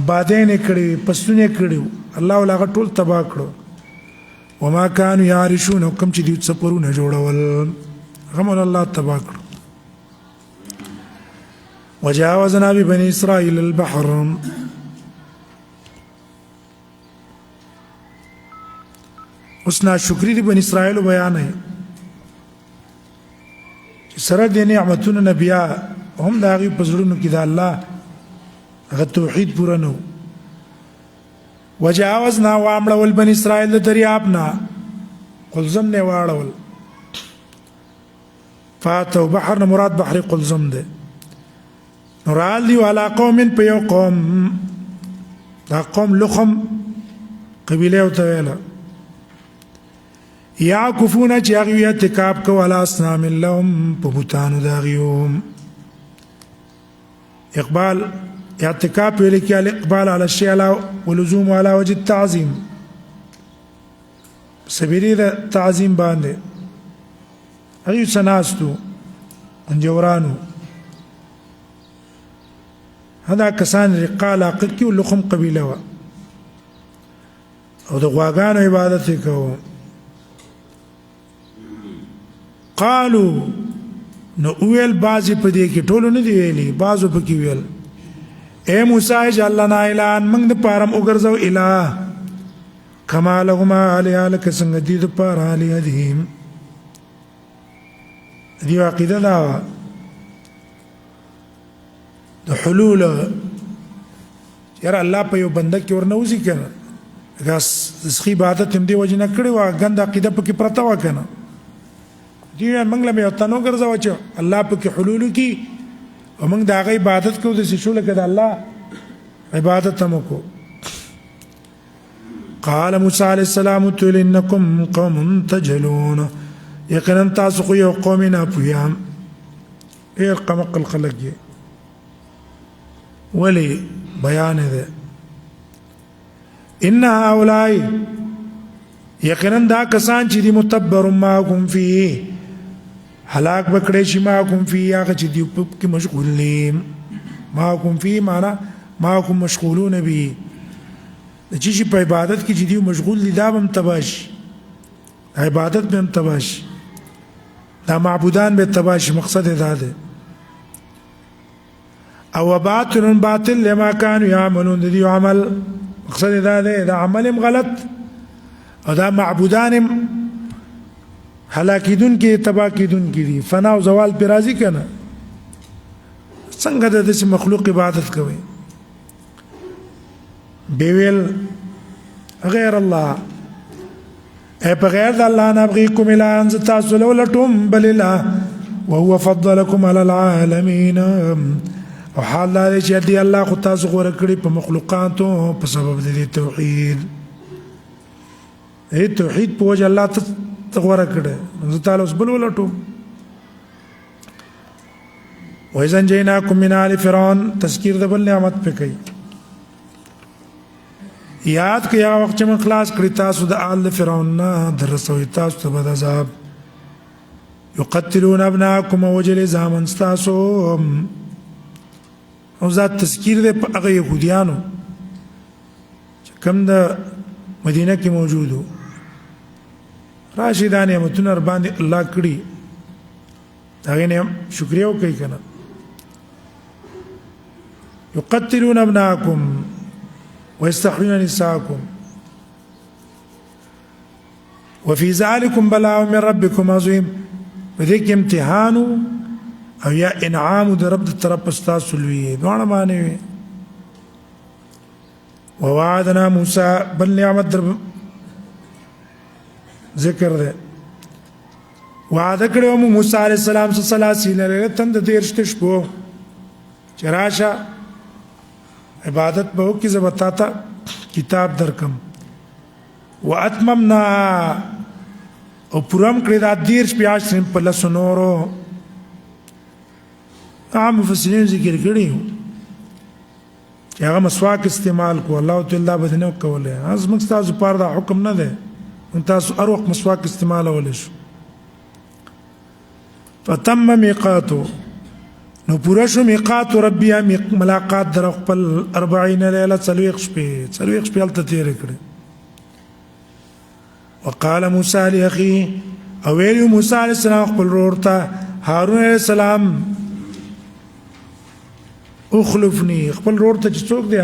آبادین کړي پسونه کړي الله ولا ټول تبا کړو وما كانوا يعرشون حکم چې دوی څپرونه جوړول هم الله تبا کړو وجاوزنا ببني اسرائيل البحر اسنا شکر دي بني اسرائيل بیان ہے سره د نعمتونو نبیا هم دا غي پزړونو کې دا الله هغه توحید پوره نو وجاوزنا وامړول بني اسرائيل د دریابنا قلزم نه واړول فاتو بحر مراد بحر قلزم ده نورال دی والا قوم په یو قوم دا قوم لخم قبيله او تویلا یعکفون چې هغه اعتکاف کوله اسنام لهم په بوتانو داغیوم اقبال اعتکاف ویل کې الاقبال على الشيء ولزوم على وجه التعظيم سبيري تعظيم باندې هغه سناستو انجورانو هذا کسان رقال عقل کې لخم قبيله وا او د غواګانو عبادت کوو قالوا نو ویل بازي په دې کې ټولو نه دی ویلي بازو په کې ویل اے موسی جلنا اعلان موږ د پارم وګرځو الہ کما لهما الہ لك څنګه دې د پار الہ دیم دی عقیده دا د حلول یاره الله په یو بنده کې ورنوځي کنه غاس سخی عبادت هم دی وجنه کړي وا غند عقیده په کې پرتا و کنه دی موږ له یو تنو ګرځاو چې الله په کې حلول کې او موږ دا غي عبادت کوو د شو لکه د الله عبادت هم کو قال موسی عليه السلام تل انكم قوم تجهلون یقینا تاسو خو یو قوم نه پوهیام اے قمق الخلق ولي بیان ده ان هؤلاء یقینا دا کسان چې دي متبر ما کوم فيه هلاك بکړې شي ما کوم فی هغه چې دی کې مشغول نیم ما کوم فی معنا ما کوم مشغولون به د چې په عبادت کې چې دی مشغول دي دا هم تباش عبادت به هم تباش دا معبودان به تباش مقصد دا ده او باطل باطل لما كانوا يعملون دي عمل مقصد دا ده دا عملهم غلط او دا معبودان هلاکیدون کې تبا کیدون کې دي فنا او زوال پر راضي کنه څنګه د دې مخلوق عبادت کوي بیویل غیر الله اے بغیر د الله نه بغيكم الى ان تاسو لولتم بل الله وهو فضلكم على العالمين او حال دا چې دی الله خو تاسو غوړه کړی په مخلوقاتو په سبب د توحید ای توحید په وجه الله ته غوړه کړی نو تعالی اوس بل ولټو وإذا جئناكم من آل فرعون تذکیر د بل نعمت په کوي یاد کیا وخت چې من خلاص کړی تاسو د آل فرعون نه درسوي تاسو ته بد عذاب يقتلون ابناءكم وجل زامن تاسو او ذات تذکیر د هغه يهوديانو چې کوم د مدینه کې موجودو راشدان نعمتونه ر باندې الله کړی هغه نه شکریا وکړي کنه يقتلون ابناءكم ويستحيون نساءكم وفي ذلكم بلاء من ربكم عظيم بذيك امتحان او یا انعام د رب د طرف استاسو لوی دوه معنی ووعدنا موسى بل نعمت در ذکر ده وعده کړو موسی عليه السلام سلاسل له تند دیرشت شپو چراشه عبادت به کی زبتا تا کتاب درکم واتممنا او پرم کړی دا دیرش پیاش په لسنورو عام مفسرین ذکر کړی چې هغه مسواک استعمال کو الله تعالی بدنه کوله از موږ تاسو پر دا حکم نه ده تاسو هر وخت مسواک استعمال ولې شو فتم میقاتو نو پورا شو میقات ربی ملاقات در خپل 40 لیله څلويخ شپې الته تیر کړې وقال موسی لاخي او ویل موسی علیہ السلام خپل ورته هارون علیہ السلام اخلفني خپل ورته چې څوک دی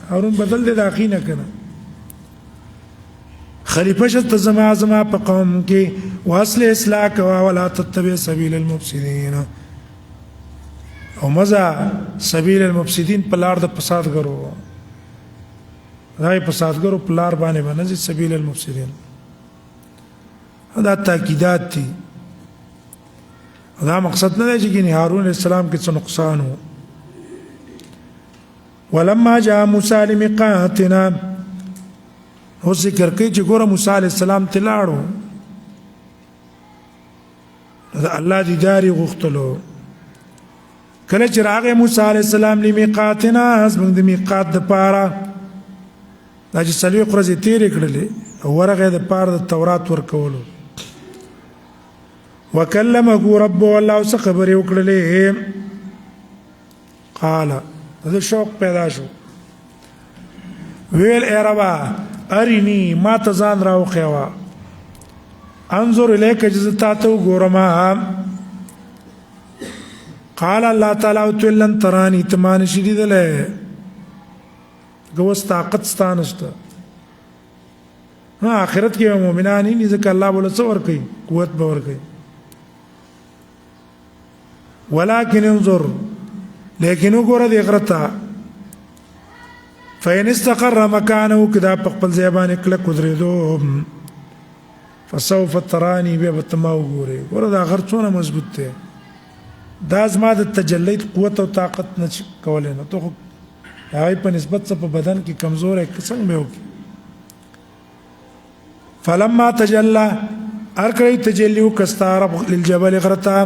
هارون بدل دی د اخی نه کنه خلیفہ شت زما په قوم کې واصل اصلاح کوا ولا تتبع سبیل المفسدين او مزه سبیل المفسدين په لار د فسادګرو راي فسادګرو په لار باندې باندې سبیل المفسدين دا تاکیدات دي دا مقصد نه دی چې هارون السلام کې څه نقصان وو ولما جاء موسى لميقاتنا او ذکر کوي چې ګوره موسی عليه السلام تلاړو دا الله دې داري غختلو کله چې راغی موسی عليه السلام لميقاتنا اسمن د میقات د پاره دا چې سلوي قرزه تیر کړلې او ورغه د پاره د تورات ورکولو وکلمه رب الله وسخبر وکړلې قال دا شوق پیدا شو ویل اے ربا ارینی ما تزان راو خوا انظر الیک جزتا تو ګورما قال الله تعالی تلن ترانی تمان شدید له غوست طاقت ستانست ها اخرت کې مؤمنان نه ځکه الله بوله څور کوي قوت باور کوي ولكن انظر لیکن وګوره د غرتا فإن استقر مكانه كذا بقبل زيبان كلا كدريدو فسوف تراني بتما وګوري وردا غرڅونه مضبوط ته دا زما د تجلیت قوت او طاقت نه کولای نه ته هاي په نسبت په بدن کې کمزور ہے څنګه به وکي فلما تجلى ارکړی تجلی وکستار للجبل غرتا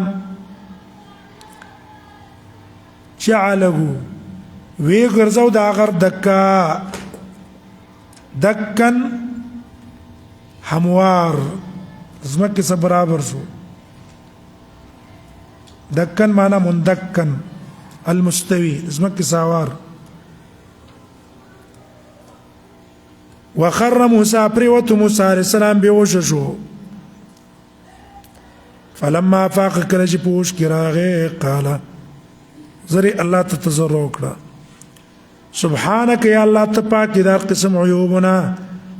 جعله وی ګرځاو دا غر دکن هموار زمکه سره برابر شو دکن معنا مندکن المستوي زمک ساوار وخر موسى پریوت موسی علیہ السلام بیوش شو فلما فاق کلج پوش کراغه قال زری الله تتزرع وکړه سبحانك يا الله تپاک دار قسم عيوبنا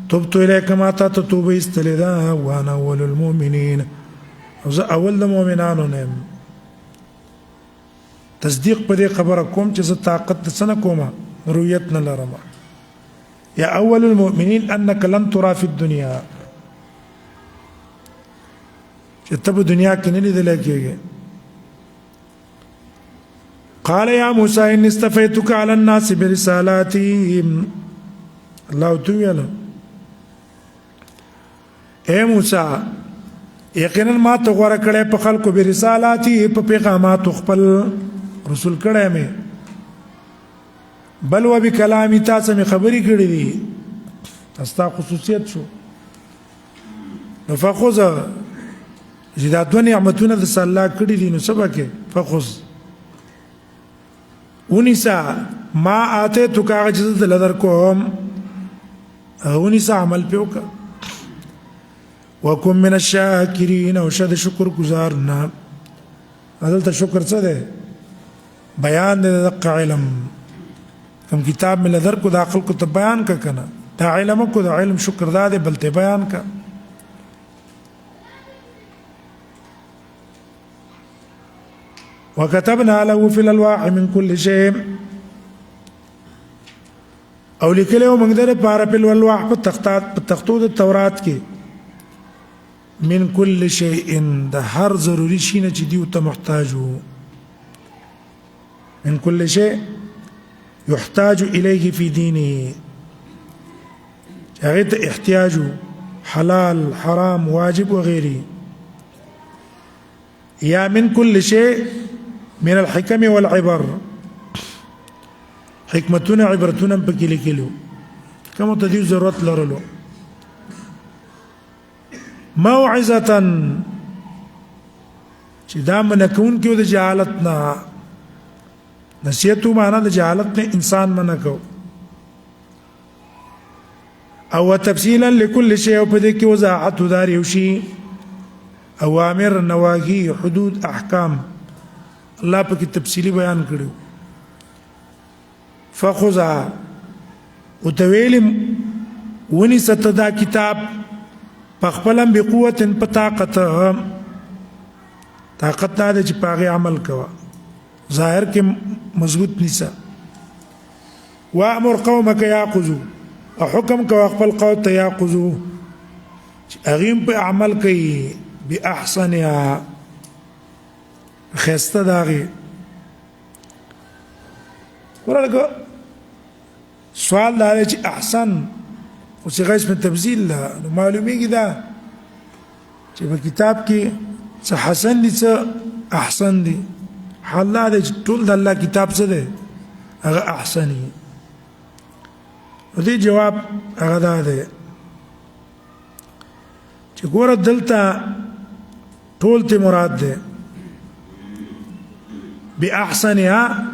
تبت اليك ما تتوب استلذا وانا اول المؤمنين اول المؤمنان نم تصدیق په دې خبره کوم چې زه طاقت سره کوم رؤیت نه لرم يا اول المؤمنين انك لن ترى في الدنيا چې ته په دنیا کې نه لیدل کېږي قال يا موسى إني استفيتك على الناس برسالاتي الله تعالى اے موسی یقینا ما ته غوړه کړې په خلکو برسالاتي په پیغامات خپل رسول کړه مې بل و بکلامي تاسو مې خبرې کړې دي استا خصوصیت شو فخذ جدا دو نعمتونه د الله کړې دي نو سبا کې فخذ ونسا ما آتے تو کاغذ لدر کوم ونسا عمل پیوکا وکم من الشاکرین او شد شکر گزارنا عدلتا شکر څه ده بیان ده دق علم کم کتاب میں لدر کو داخل کو تب بیان کا کنا دا علم کو دا علم شکر دا ده بلتے بیان کا وكتبنا له في الألواح من كل شيء او لیکلو موږ دره پاره په الواح په تختو د تورات کې من كل شيء د هر ضروري شي نه چې دیو ته محتاج وو من كل شيء يحتاج اليه في دينه هغه احتياج حلال حرام واجب وغيره يا من كل شيء من الحكم والعبر حکمتونه عبرتونه پکې لیکلو کوم ته دې ضرورت لرلو موعظه چې دا منکون کې د جهالت نه نصیحت معنا د جهالت نه انسان منکو او تفصیلا لكل شيء په دې کې وضاحت دار یو شی اوامر نواهی حدود احکام الله په کې تفصیلی بیان کړو فخذا وتویل ونی ستدا کتاب پخپلم بقوت په طاقت نه چې پاغه عمل کوا ظاهر کې مضبوط نسا وامر قومك ياخذوا وحكم کوا خپل قوم ته ياخذوا اغیم په عمل کوي باحسنها خسته داغي ورلګو سوال دا چې احسن او څنګه اسم تبذیل معلومیږي دا چې په کتاب کې څه حسن دي څه احسن دي حال دا چې ټول د الله کتاب څه ده هغه احسني دې جواب هغه دا ده چې ګوره دلته ټول ته مراد ده باحسنها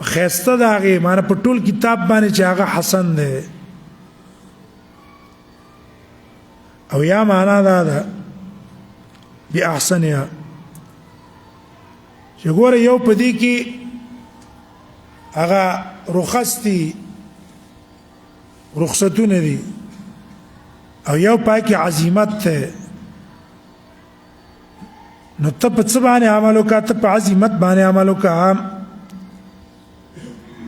خسته داغه معنی په ټول کتاب باندې چې هغه حسن ده او یا معنا دا ده باحسنها چې ګوره یو په دې کې هغه رخصتي رخصتونه دي او یو پاکي عزیمت ته نو ته په څه باندې عمل وکړه ته په عزیمت باندې عمل وکړه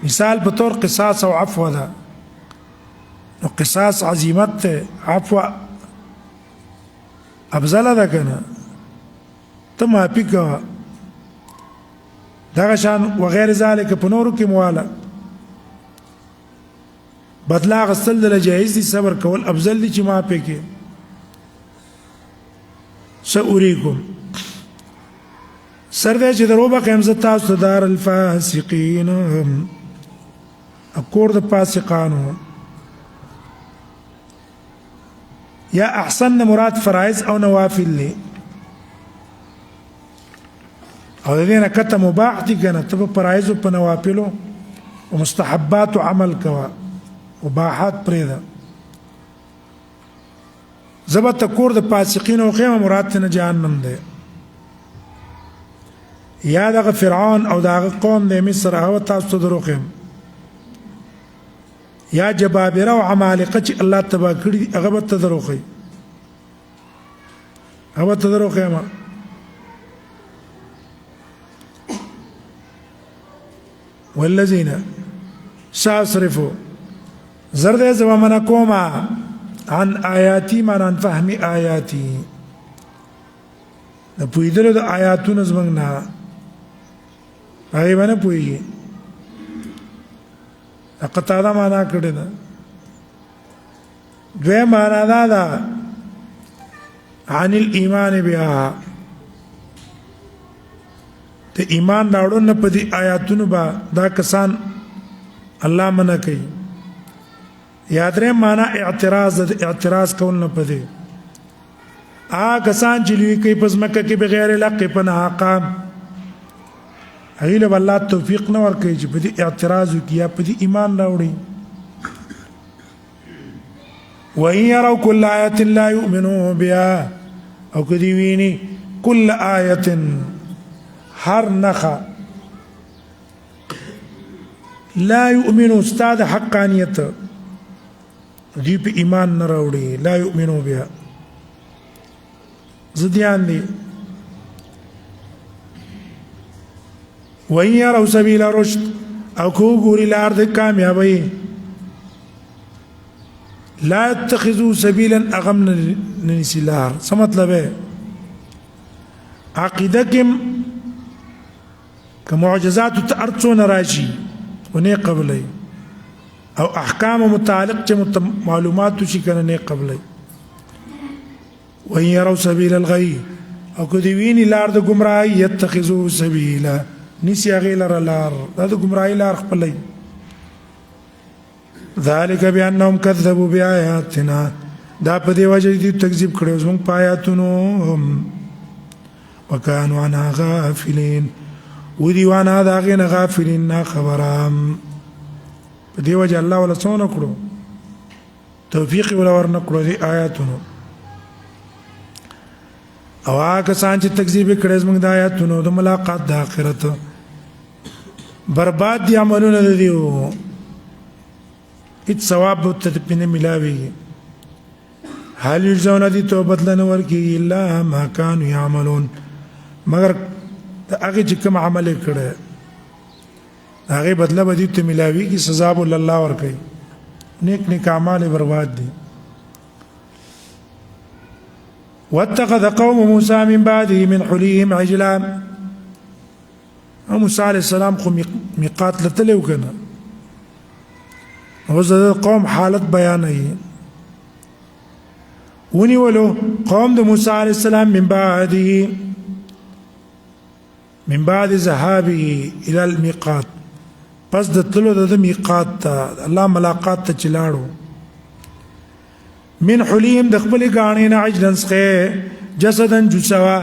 مثال په تور قصاص او عفو ده نو قصاص عزیمت ته عفو افضل ده کنه ته ما پکا دغه شان وغیر ذلك په نورو کې مواله بدلا غسل له جایز دي صبر کول افضل دي چې ما پکې سأريكم سرده چې دروبه قیمزه تاسو دار الفاسقین اکور د فاسقانو یا احسن مراد فرائض او نوافل لی او د دې نه کته مباح دي کنه ته په فرایض په نوافلو او مستحبات عمل کوا مباحات پرېدا زبط کور د فاسقین او خیمه مراد ته جهنم ده یا دغه فرعون او دغه قوم د مصر هغه تاسو ته دروخم یا جبابره او عمالقه چې الله تبا کړی هغه به ته دروخی هغه ته دروخم والذین ساصرفوا زرد زمانه کوما عن آیاتی من عن فهم آیاتی د پویدلو د آیاتونو زمنګ نه هغه باندې پویږي قطاده معنا کړی ده دوی معنا دا عن الايمان بها ته ایمان راوړو نه په دې آیاتونو با دا کسان الله منع کوي یاد رې معنا اعتراض کول نه پدې کسان چې لوی کوي پس مکه کې بغیر لق پناه حقام هغه الله توفیق نه ورکوي چې په دې اعتراض وکړي په دې ایمان راوړي وَإِن يَرَوْا كُلَّ آيَةٍ لَا يُؤْمِنُوا بِهَا او کدی ویني كل آية هر نخا لا يؤمنوا استاد حقانیت دی په ایمان نه راوړي لا يؤمنوا بها زديان دي وَإِن يَرَوْا سَبِيلَ رُشْدٍ او کو ګوري لار د کامیابی لا يتخذوا سبيلا اغمن نسلار څه مطلب ہے عقیده کې كمعجزات تأرتون راشي وني قبلي او احکام متعلق چې معلومات شي کنه نه قبلي وَإِن يَرَوْا سَبِيلَ الْغَيِّ او کدی ویني لار د گمراهي يتخذوا سبيلا نسي غیلر لار دا د گمراهي لار خپلای ذلك بانهم كذبوا بآياتنا دا په دی وجه دي تکذیب کړو زموږ پایاتونو وكانوا عنها غافلين ودي وانا دا غین غافلین نا خبرام په دی وجه الله ولا څونه کړو توفیق ولا ورن کړو دي آیاتونو او هغه سان چې تکذیب کړي زموږ د آیاتونو د ملاقات د آخرت برباد دي عملونه دیو هیڅ ثواب ته پنه ملاوي حال یجزون دي توبه لن ورکی الا ما كانوا يعملون مگر هغه چې کوم عمل کړي هغه بدله به دي ته ملاوي کی سزا به الله ورکي نیک نیک اعمال برباد دي واتخذ قوم موسى من بعده من حليهم عجلا موسى عليه السلام خو میقات لتلو کنه وزد قوم حالت بیانوي ونیولو قوم د موسی عليه السلام من بعد ذهابه الى الميقات پس د تلو د میقات ته الله ملاقات ته چلاړو من حليهم د خپل غاڼې نه عجلن سخه جسدن جسوا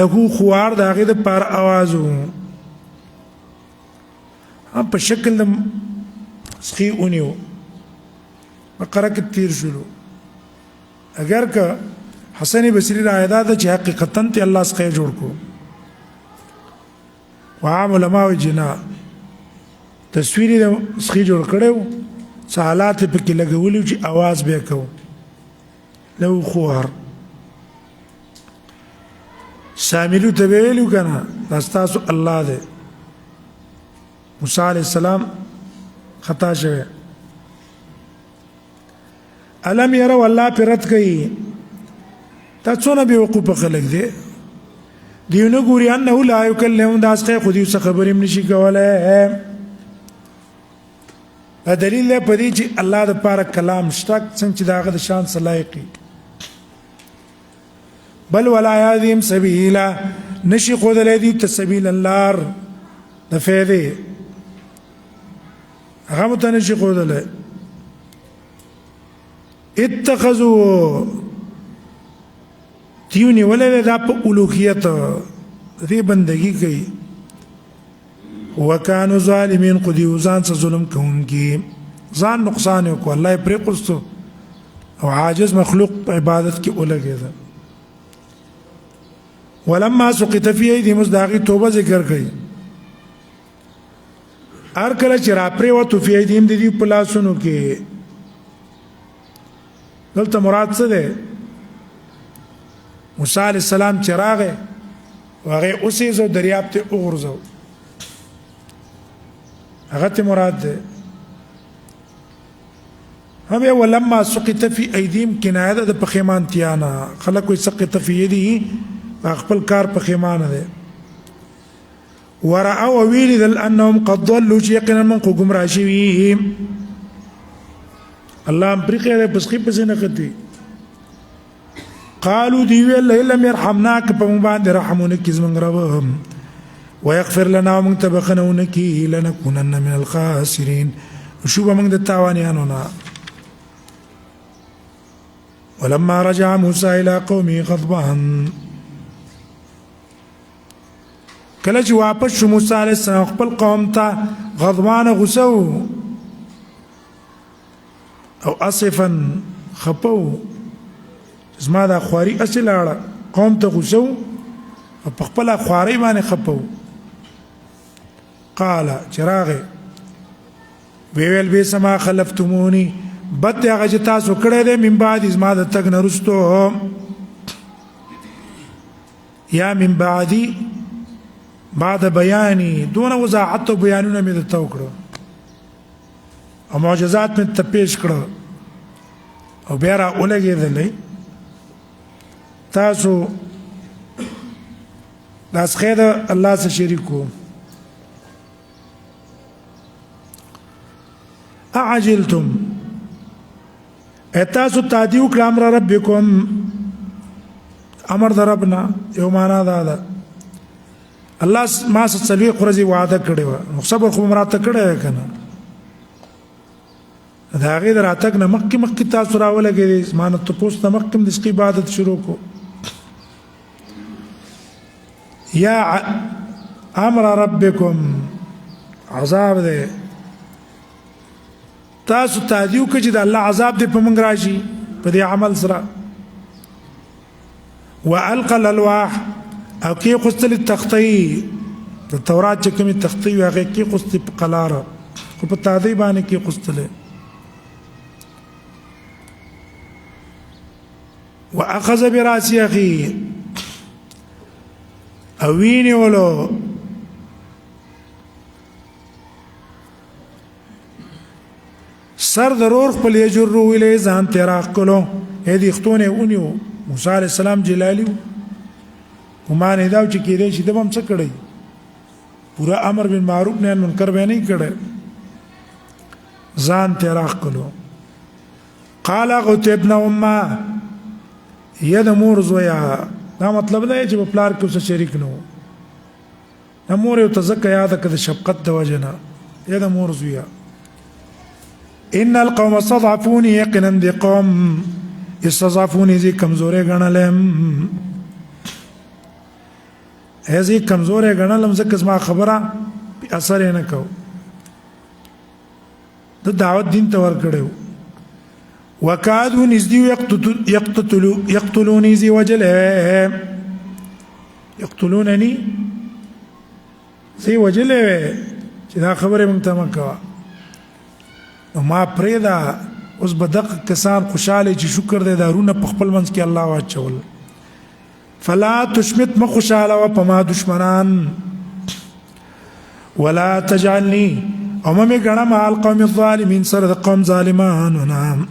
له خوار داغه د پر आवाजو په شکل د سخی اونیو بقره کې تیر شلو اگر که حسن بصری رایدا د چې حقیقتا ته الله سخه جوړ کو وعام علماء جنا تصویر د سخی جوړ کړو سوالات په کې لګولو چې आवाज به کو لو خوار ساملو ته ویلو کنه تاسو الله دې موسی عليه السلام خطا شوه الم يروا الله پرت کوي تاسو نه به وقوف خلق دي دیونه ګوري انه لا يكلم داسخه خو دې څه خبرې نشي کوله دلیل په دې چې الله د پاره کلام شتک څنګه چې داغه د شان صلاحي بل ولا يهديهم سبيلا نشي خود الذي تسبيل النار د فیده هغه مت نشي خود له اتخذوا تیونی ولله د په اولوهیت دې بندگی کوي وکانو ظالمین خو دیو ځان څه ظلم کوونکي ځان نقصان یې وکړو الله یې پرېښوستو او عاجز مخلوق په عبادت کې ولګېده ولما سقط فی ایدیهم اوس د هغې توبه ذکر کوي هر کله چې راپرېوتو فی ایدیهم د دوی په لاسونو کې دلته مراد څه دی موسی علیه السلام چې راغی هغې اوسېزو دریاب ته وغورځو هغه ته مراد دی هم ولما سقط فی ایدیهم کنایه ده د پښیمانتیا نه خلک وایي سقط فی یده خپل کار پښیمانه دی ورأوا ویلیدل انهم قد ضلوا چې یقینا من خو ګمراه شوي الله هم پرېښی دی پسخي پسې نه ختي قالوا دی ویل ان لم يرحمنا که په موږ باندې رحم ونه کړي زموږ رب ويغفر لنا ومن تبخنا ونكي لنكونن من الخاسرين شو بمن التاوانيان هنا ولما رجع موسى الى قومه غضبان کله چې واپس شو موسی عليه السلام خپل قوم ته غضبان غسو او اسفا خپو زما دا خواري اصلاړه قوم ته غسو او په خپل خواري باندې خپو قال چراغه ویل به سما خلفتمونی بد هغه چې تاسو کړه دې من بعد زما د تګ نه رستو یا من بعدي بعد بیانی دون وضاحت او بیانونه مې د توکړو او معجزات مې ته پیش کړو او بیا را ولګېدلې تاسو لاس خیر الله سره شریکو اعجلتم اتاسو تادیو کړه امر ربکم امر د ربنا یو معنا ده الله ما سره قرزي وعده کړی و نو صبر خو مراته کړی کنه دا غي دراتک نه مکه تاسو راولګي زمانه ته پوسټ مکه د سقي عبادت شروع کو یا امر ربکم عذاب ده تاسو تادیو کې چې د الله عذاب دې په منګ راشي په دې عمل سره والقى الالواح او کې قستل التخطي د تورات چې کومه تخطي هغه کې قستل په قلاره خو په تادی باندې کې قستل واخذ براس اخي او ویني ولو سر ضرور خپل یجر ویلې ځان تیراخ کولو هې دي ختونه ونیو موسی عليه السلام جلالی ومان دا چې کېدې چې دمم څه کړی پورا امر بالمعروف نهي منکر به نه کړی ځان تیراخ کولو قال غت ابن امه ید مور زویا دا مطلب نه چې په پلار کې څه شریک نه وو امور یو تزکه یاد کړه شفقت د وجنه ید مور زویا ان القوم استضعفوني يقنا دي قوم استضعفوني زي کمزورې غنلم هذه کمزورې غنلم ځکه ما خبره اثر نه کو د دعوت دین ته ور کړو وکادو نزدي يقتلوني زي وجله يقتلونني زي وجله چې دا خبره مونږ ته مکوا ما پرېدا اوس بدق کسان خوشاله چې شکر دې دارونه په خپل منځ کې الله واچول فلا تشمت مخشاله و پما دشمنان ولا تجعلني او مې غنا مع القوم الظالمين سره د قوم ظالمان ونعم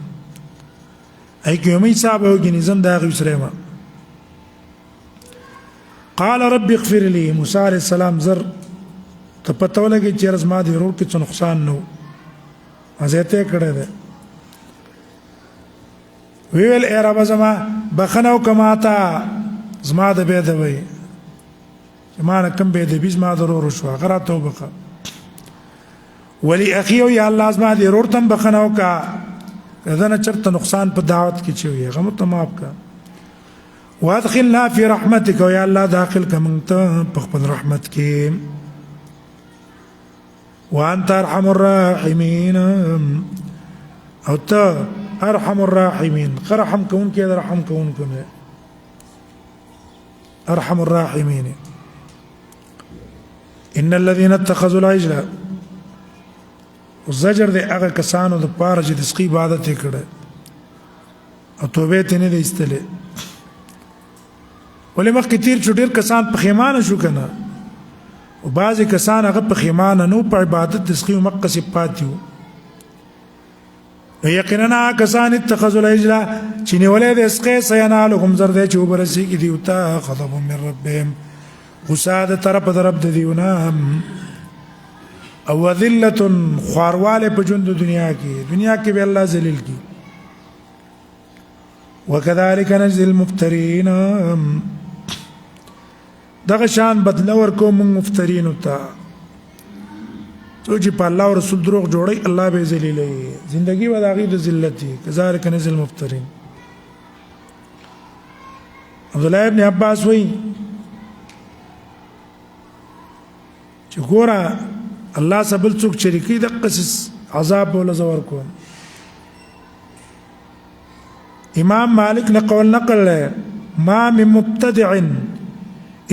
اي کومي صاحب او نظام دا غي سره ما قال رب اغفر لي موسی عليه السلام زر ته پته ولګي چې رزما دي ورور کې څه نقصان نو ازته کړه ده ویل اے رب زما بخنو کما تا زما د به ده وي زما کم به ده بيز ما ضرور شو غره توبه ولي اخي يا الله زما دي ورور تم بخنو کا اذن چرته نقصان په دعوت کې چوي غم ته معاف کا وادخلنا في رحمتك يا الله داخل کمنت په خپل رحمت کې وانت ارحم الراحمين او ته ارحم الراحمين رحم كون كده رحم كون كده ارحم الراحمين ان الذين اتخذوا العجل والزجر دي هغه کسانو د پاره چې د سقي عبادت یې کړه او توبه ته نه دی ایستلې ولې مخکې تیر شو ډېر کسان پښیمانه شو کنه او بعضې کسان هغه پښیمانه نو په عبادت د سقي مقصد پاتې وو یقینا کسان اتخذوا العجل چې نیولې د سقي سینالهم زر دی چې وبرسېږي دي ته غضب من ربهم غصه د طرف د رب د دیونه او ذلت خوارواله په ژوند دنیا کې به الله ذلیل کی وكذلك نجزي المفترين دغه شان بدل ورکوم مفترین ته چې په الله او رسول دروغ جوړي الله به ذلیلې زندگی به داغي د ذلت كذلك نجزي المفترين عبد الله ابن عباس وی چې ګوره الله سبل څوک شریکی د قصص عذاب ولا زور کوم امام مالک نے قول نقل ہے ما من مبتدع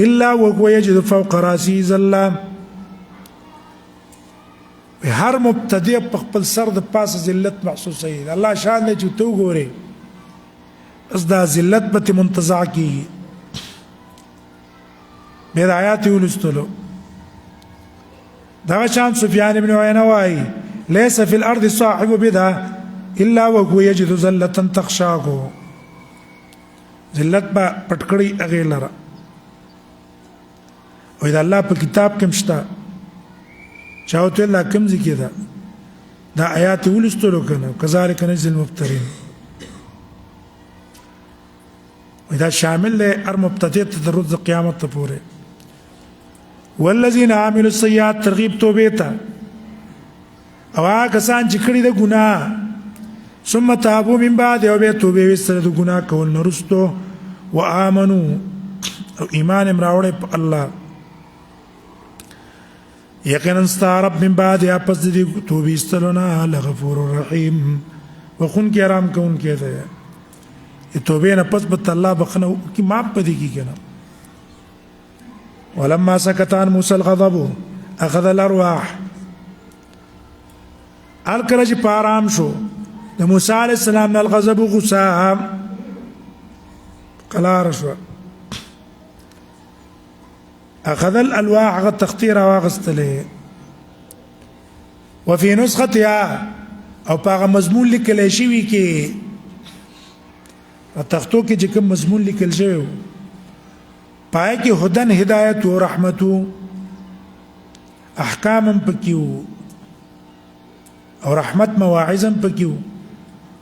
الا وهو يجد فوق راسه ذلا هر مبتدع په خپل سر د پاسه ذلت محسوسه ای الله شان نه چې تو ګوري اس دا ذلت به منتزع کی به آیات ولستلو دا شان سفیان بن عیینه وايي ليس في الارض صاحب بدعه الا وهو يجد ذله تخشاه ذلت با پټکړی اغه لره او دا الله په کتاب کې مشتا چاوته الله کوم ذکر دا آیات ولستلو کنه كذلك نجزي المفترين ودا شامل له ار مبتدی تدرج قیامت ته پوره والذین عملوا السیئات ترغیب توبه ته او هغه کسان چې کړي د ګناه ثم تابوا من بعد او به توبه وستره د ګناه کول نرستو وامنوا او ایمان امراوړې په الله یقینا استعرب من بعد یا پس د توبه استلونه لغفور الرحیم وخون کې آرام کون کې ده توبه نه پس به الله بخنه کی معاف پدې کی کنه ولما سكت عن موسى الغضب اخذ الارواح الکرج پارام شو د موسی علیہ السلام الغضب غصه قلار شو اخذ الالواح غ تختير واغستله وفي نسختها او پاغه مضمون لیکل شوی کې تختو کې چې کوم مضمون لیکل شوی پای کې هدن هدایت او رحمت احکام پکيو او رحمت مواعظ پکيو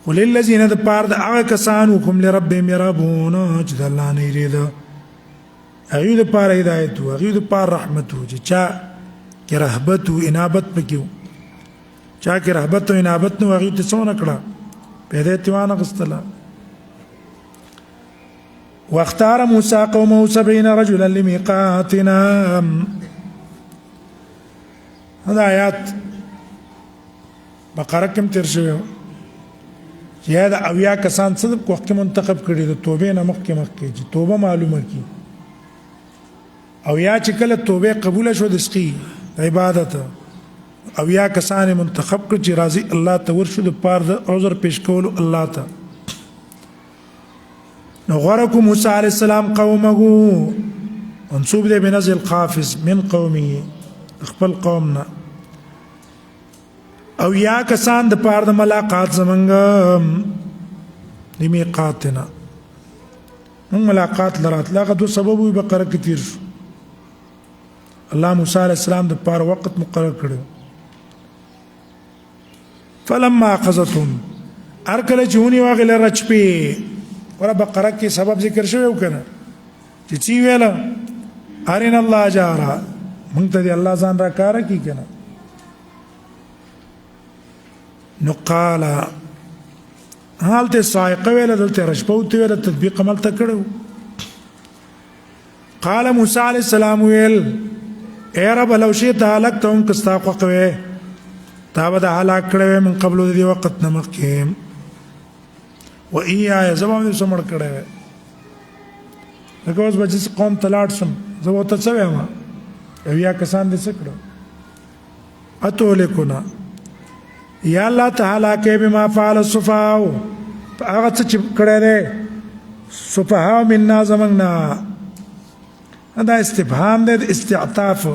وللذین د پاره د هغه کسانو کوم لربهم يرهبون چې د الله نه یریدا هغه د پاره هدایت او هغه د پاره رحمت چې چا کې رهبت او انابت پکيو چا کې رهبت او انابت نو هغه ته څونه کړه پیدا تیوانه غستله واختار موسى قومه 70 رجلا لميقاتنا هذا آيات بقره کوم تر شوی یا دا اویا کسان څه په وخت کې منتخب کړي د توبې نه مخکې چې توبه معلومه کی او یا چې کله توبه قبول شو د سقي عبادت او یا کسان منتخب کړي چې راضي الله ته ورشو د پاره د عذر پیش کول الله ته نغرق موسى عليه السلام قومه منصوب ده بنزل قافز من قومه خپل قومنا او یا کسان د پاره د ملاقات زمنګ لمیقاتنا من ملاقات لرات لاغه دو سبب وي بقره کثیر شو الله موسی عليه السلام د پاره وخت مقرر کړو فلما اخذتهم ارکل جونی واغله رچپی ورا بقره کې سبب ذکر شوی وکنه چې چی ویلا ارین الله جارا مونږ ته الله ځان را کار کی کنه نو قال حالته سائقه ویل دلته رشپوت ویل تطبیق عمل تکړو قال موسی علیہ السلام ویل اے رب لو شئت هلكتهم کستا خوښوې تا به د هلاک کړی من قبل د دې وخت نه مخکې وإياي زه به هم درڅخه مړ کړی وی لکه اوس به چې قوم ته لاړ شم زه به ورته څه ویم اویا کسان دې څه کړو اتهلكنا یا الله تعالی کې بما فعل السفهاء هغه څه چې کړی دی سفهاء منا زمونږ نه دا استفهام دی استعطاف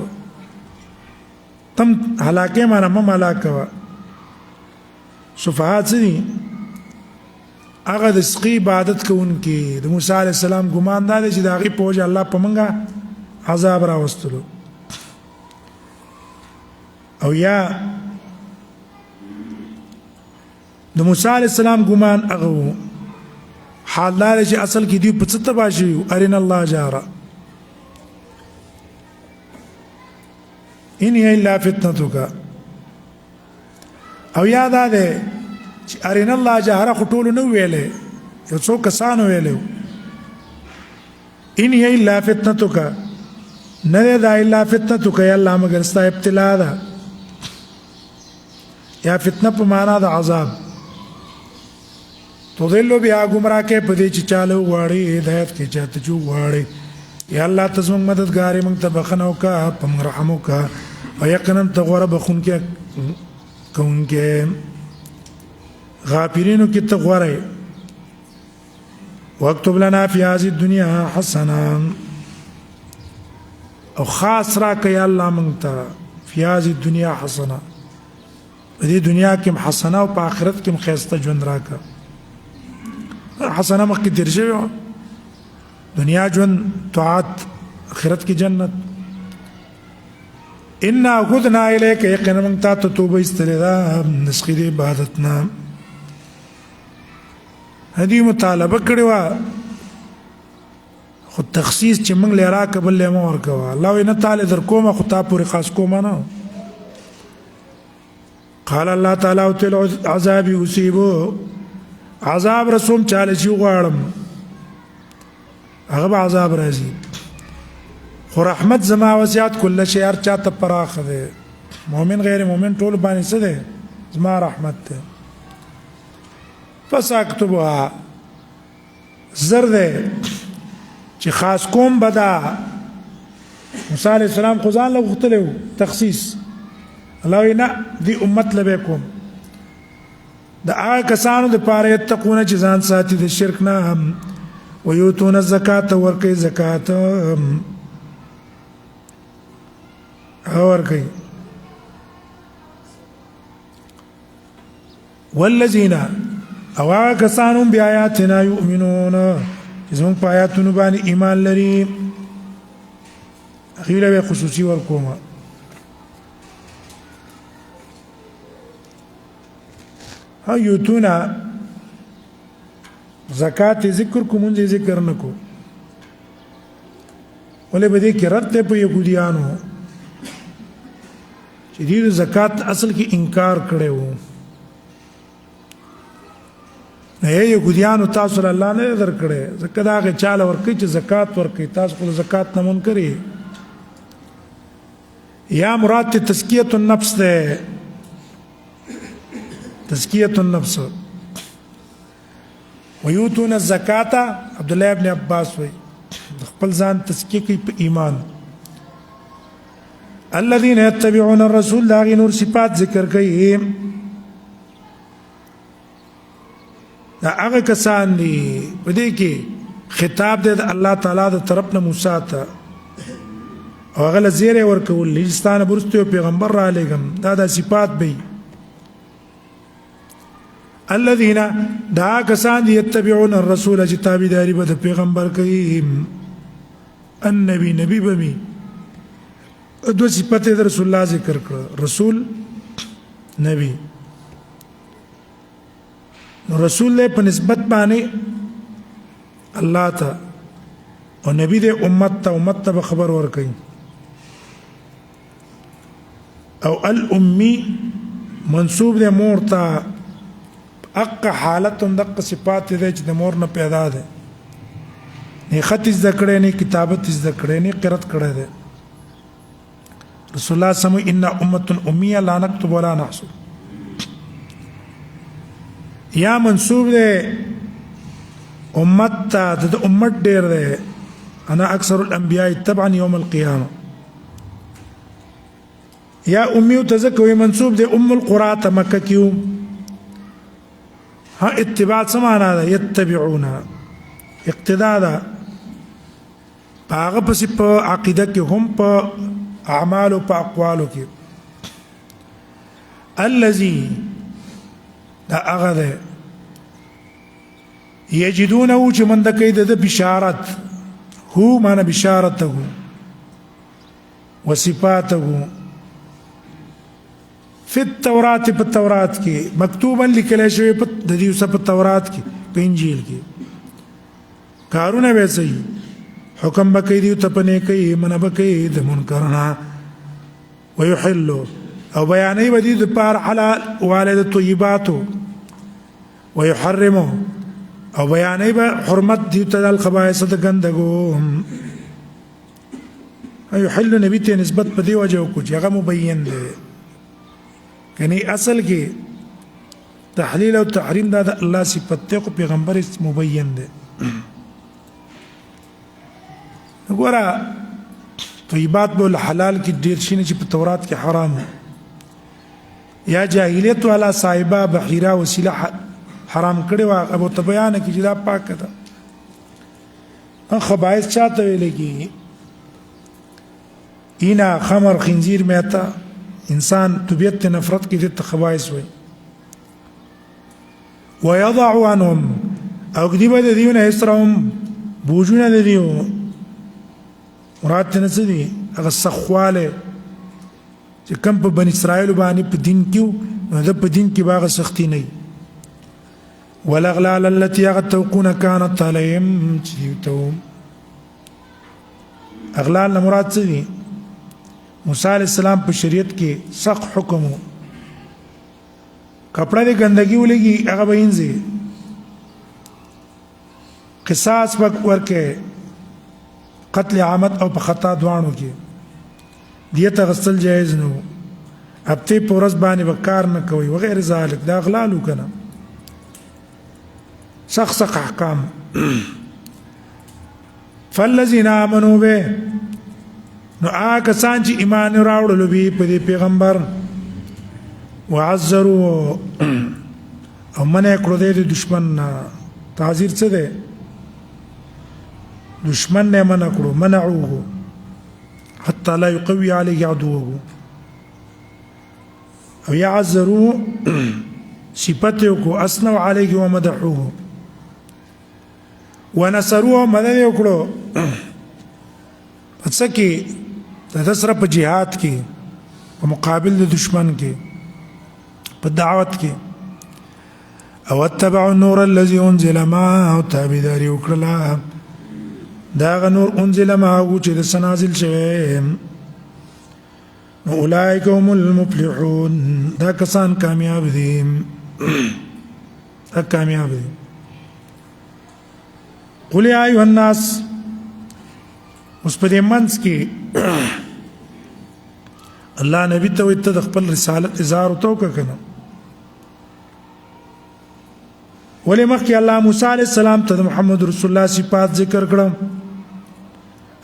تم هلاکې معنا مم هلاک کوه سفهاء څه دي هغه د سقي عبادت کوونکي د موسی علیه السلام ګمان دا دی چې د هغې په وجه الله په موږه عذاب راوستلو او یا د موسی علیه السلام ګمان هغه و حال دا دی چې اصل کې دوی په څه تباه شوي وو ارنا الله جهره ان هي الا فتنتک او یا دا دی چې ارنا الله جهره خو ټولو نه ویلې یو څو کسانو ویلې ان هي الا فتنتک نه دا الا فتنتک یا الله مگر ستا ابتلا ده یا فتنه په معنا د عذاب تضل بیا گمراه کې په دې چې چالو غواړي هدایت کې چاته جو غواړي یا الله ته زموږ مددګار موږ ته بخنه وکړه په موږ رحم وکړه او یقینا ته غوره بخونکې کوونکې غافرینو کې ته غوره واكتب لنا في هذه الدنيا حسنه او خاص راکه یا الله موږ ته في هذه الدنيا حسنه په دې دنیا کې حسنه او په آخرت کې خیسته ژوند راکه حسنه مخکې تیر شوی دنیا ژوند طاعت آخرت کې جنت ان خذنا الیک یقینا موږ ته توبه ایستلې ده نسخې د عبادتنا هدي مطالبه کړې وه خو تخصیص چې موږ له راکه بل له مو ورکوه الله وینا تعالی در کومه خو تا پورې خاص کومه نه قال الله تعالی او تل عذاب یصيبو عذاب رسوم چاله شي غواړم هغه عذاب راځي خو رحمت زما وسعت كل شيء هر چاته پراخ ده مؤمن غیر مؤمن ټول باندې څه ده زما رحمت ده فساكتبها زر ده چې خاص کوم بدا موسی علیہ السلام خو ځان له غوښتلو تخصیص الله وینا دی امت لبیکم د هغه کسانو د پاره یتقون چې ځان ساتي د شرک نه هم ويؤتون الزکات ورکي زکات ورکي والذین او هغه کسانو بیااتنا یؤمنون چې زموږ په آیاتونو باندې ایمان لري اخیره به خصوصي ورکومه ها یوتونا زکات ذکر کوم ذکر نکو ولې به دې کې رد ته په يهوديانو چې دې زکات اصل کې انکار کړي وو نه يهوديانو تاسو الله نه درکړي زکه دا غي چاله ورکړي چې زکات ورکړي تاسو خو زکات نه منکرې یا مراد تزکیه النفس ده تزکیه النفس ويؤتون الزکات عبد الله ابن عباس وی خپل ځان تزکیه کوي په ایمان الذين يتبعون الرسول لاغي نور صفات ذکر کوي دا هغه کسان دي په دې کې خطاب دی الله تعالی د طرف نه موسی ته او هغه زیره ورکول لستانه برستو پیغمبر را لګم دا صفات به الذين دا کسان یتبعون الرسول چې تابعداري به د پیغمبر کوي النبي نبی بمی دو صفات د رسول الله ذکر کړ رسول نبی رسول له په نسبت باندې الله ته او نبی د امت ته خبر ورکړي او الامي منسوب له مور ته اق حالت دق صفات دې چې د مور نه پیدا ده نه خط ذکرې نه کتابت ذکرې نه قرات کړه ده رسول الله سمو ان امه اميه لا نكتب ولا نحسب یا منصوب ده امت تا د امت ډیر ده انا اکثر الانبیاء تبعا يوم القيامه یا امي تزکوي منصوب ده ام القرى ته مکه کیو ها اتباع سمانا ده يتبعون اقتداء ده هغه پس په عقیده کې هم په اعمال او په اقوالو کې الذي دا هغه ده یجدونه چې من د کید د بشارت هو معنا بشارته وصفاته في التوراة په تورات کې مکتوبا لیکل شوی په د دې په تورات کې په انجیل کې کارونه به صحیح حکم بکې دی ته پنه کوي من بکې د منکرنا ويحل او بیانې بدی د پار حلال والد طیبات ويحرم او بیانې به حرمت دی ته الخبائث د ګندګو يحل نبی ته نسبت په دی وجه کو چې هغه مبین دی کني اصل کې تحلیل او تحریم دا د الله صفت ته پیغمبر مبین دی وګوره طیبات بول حلال کې ډیر شي چې په تورات کې حرام یا جاهلیت والا صایبه بحیره وسیله حرام کړي وا ابو ته بیان کې چې دا پاک ده ان خبائث چاته ویل کی اینا خمر خنزیر میتا انسان طبیعت نفرت کې د خبائث وي ويضع عنهم او کدی به دیونه اسرهم بوجونه دیو مراد ته څه دي هغه سخواله چې کوم په بنی اسرائیل باندې په دین کې نو د په دین کې باغ سختی نه والاغلال التي يغتوقون كانت عليهم تشيتهم اغلال مراد څه دي موسی علیہ السلام په شریعت کې سخت حکم کپڑا دې ګندګي ولګي هغه بینځي قصاص ورکه قتل عامد او په خطا دوانو کې دیت غسل جایز نو ابته پورس باندې وکار نه کوي وغیر ذالک دا اغلال وکنه سخت احکام فالذین آمنوا به نو آکه سان چې ایمان راوړل به په پیغمبر وعزروا او منع کړو د دشمن تعذير څه ده دشمن نه منع کړو منعوه حتى لا يقوي عليه عدوه او يعزروا صفته کو اثنوا عليه ومدحوه ونصروه مدد وکړو پس کې تدسر په جهاد کې په مقابل د دشمن کې په دعوت کې او اتبعوا النور الذي انزل معه او تابعداري وکړه دا غنور انزل معه چې د سنازل شوی اولئک هم المفلحون دا کسان کامیاب دي کامیاب دي قل یا ایها الناس اوس په دې منځ کې الله نبی ته وي ته خپل رسالت اظهار وکړه کنه ولې مخکې الله موسی عليه السلام ته محمد رسول الله صفات ذکر کړم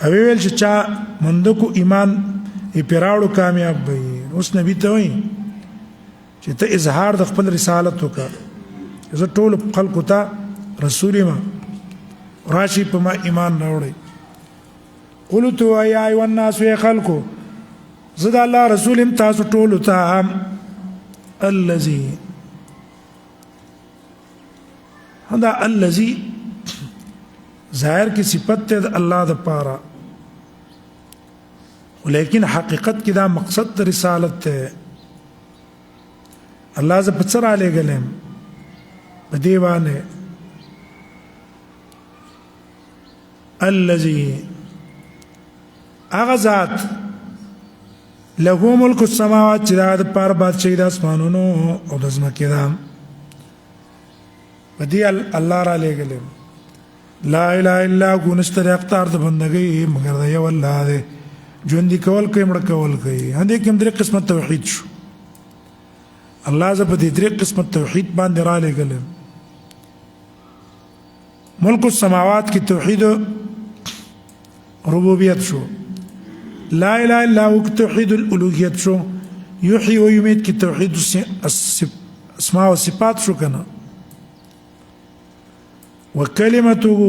او ویل چې چا مند کو ایمان یې پیراړو کامیاب وي اوس نبی ته وي چې ته اظهار د خپل رسالت وکړه زه ټول خلکو ته رسول ما راشي په ما ایمان راوړي قلت يا ايها الناس يا خلقو زد الله رسول تاسو ټول ته الذي هذا الذي ظاهر کی صفت ته الله د پاره ولیکن حقیقت کې دا مقصد د رسالت ته الله ز پڅر علی غلم په دیوانه الذي اغذات له ملک السماوات چې دا د پاره بادشاہي د اسمانونو او د زمکه دا بدی الله را لګلم لا اله الا هو نشتر اختار د بندګۍ مگر دی والله دی ژوندي کول کوي مړه کول کوي هدې کوم درې قسمه توحید شو الله ز په دې درې قسمه توحید باندې را لګل ملک السماوات کی توحید ربوبیت شو لا اله الا هو توحید الالوهیت شو یحیی و یمیت کی توحید اسماء و صفات شو کنه وکلمته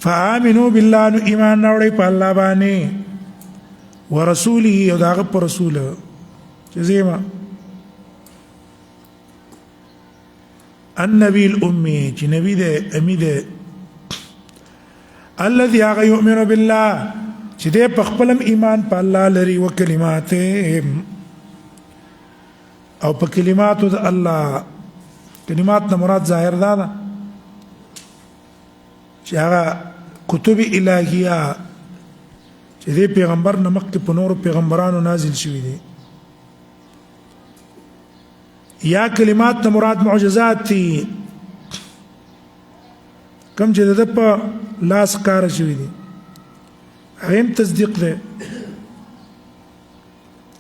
فآمنوا بالله ایمان راوړی په الله باندې ورسوله او داغه پر رسول چې زما النبي الامي چې نبی دې امي دې الذي يؤمن بالله چې دې په خپلم ایمان په الله لري او کلماته او په کلماتو د الله کلمات نه مراد ظاهر ده چې هغه کتب الهیه چې دې پیغمبر نه مخکې په نور پیغمبرانو نازل شوي دي یا کلمات نه مراد معجزات دي کوم چې د په لاس کار شوي دي هغه هم تصدیق ده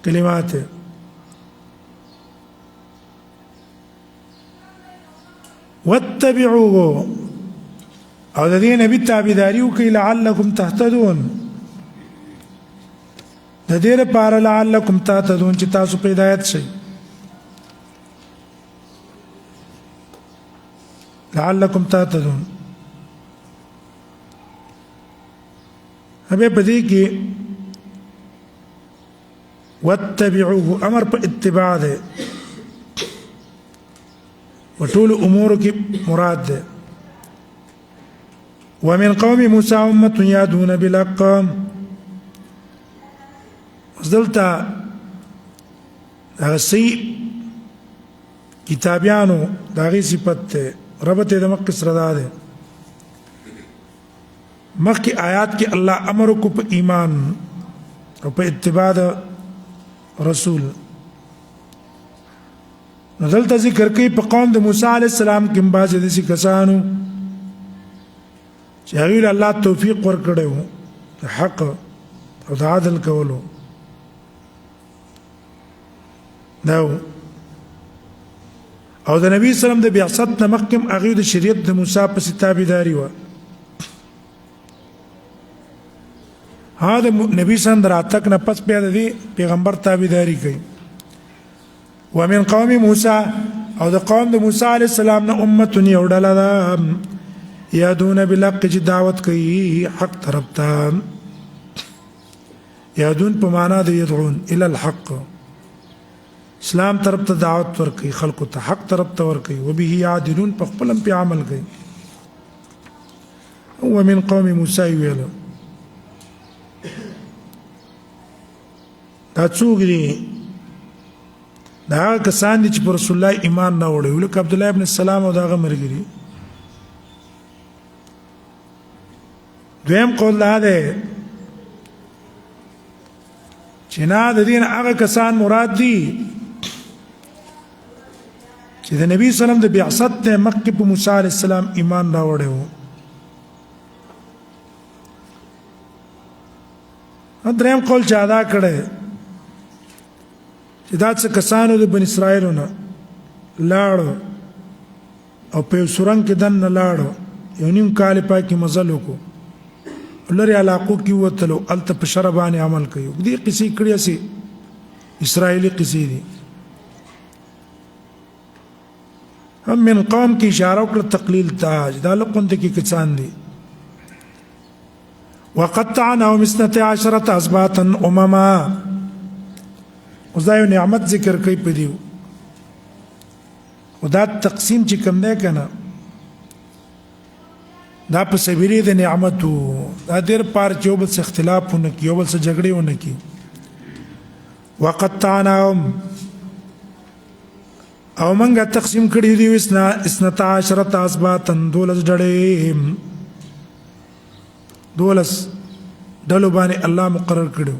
کلمات واتبعوه او د دې نبی تابعداري وکړئ لعلکم تهتدون د دې لپاره لعلکم تهتدون چې تاسو په هدایت شئ لعلکم تهتدون هغه په دې کې واتبعوه امر په اتباع ده وټول امور کې مراد ده ومن قوم موسى أمة يهدون بالحق زلتا غسي کتابیانو داغي صفت ربط د مکه سره ده مکه آیات کې الله امر کو په ایمان او په اتباع رسول نزلت ذکر کوي په قوم د موسی عليه السلام کې بعض د کسانو چې هغه الله توفیق ورکړو حق او د عدل کولو نو او د نبی سلام د بعثت نه مخکم هغه د شریعت د موسی په تابعداري و هغه نبی سلام دراتک نه پس پیدا دي پیغمبر تابعداري کوي ومن قوم موسی او د قوم د موسی عليه السلام نه امه یوډله ده یادون بالحق چې دعوت کوي حق طرف ته یادون په معنا د يدعون الى الحق اسلام طرف ته دعوت ورکوي خلکو ته حق طرف ته ورکوي وبه يعدلون په خپل په عمل کوي هو من قوم موسی ویل دا څوک دي دا کسان دي چې پر رسول الله ایمان نه وړي ولکه عبد الله ابن السلام او دا مرګري دویم قول دا ده چې نه د دین هغه کسان مراد دي چې د نبی سلام د بعثت نه مکه په موسی عليه السلام ایمان راوړی وو دریم قول چې ادا کړي چې دا څه کسانو د بن اسرائیلو نه لاړو او په سورنګ کې دن لاړو یو نیم کال پاکي مزل وکړو لري علاقو کې وتلو الته په شربانه عمل کوي دې قصې کړې سي اسرائیلی قصې دي هم من قوم کې اشاره وکړه تقلیل تاج دا لقند کې کسان دي وقطعناهم 12 اسباطا امما وزایو نعمت ذکر کوي په دیو ودا تقسیم چې کوم دی کنه دا په سبيري د نعمتو دا ډېر پار چې یو بل څه اختلافونه کوي یو بل څه جګړې ونه کوي وقطعناهم او منګه تقسیم کړی دی 12 اسباطا 12 ډړې 12 ډلو باندې الله مقرر کړو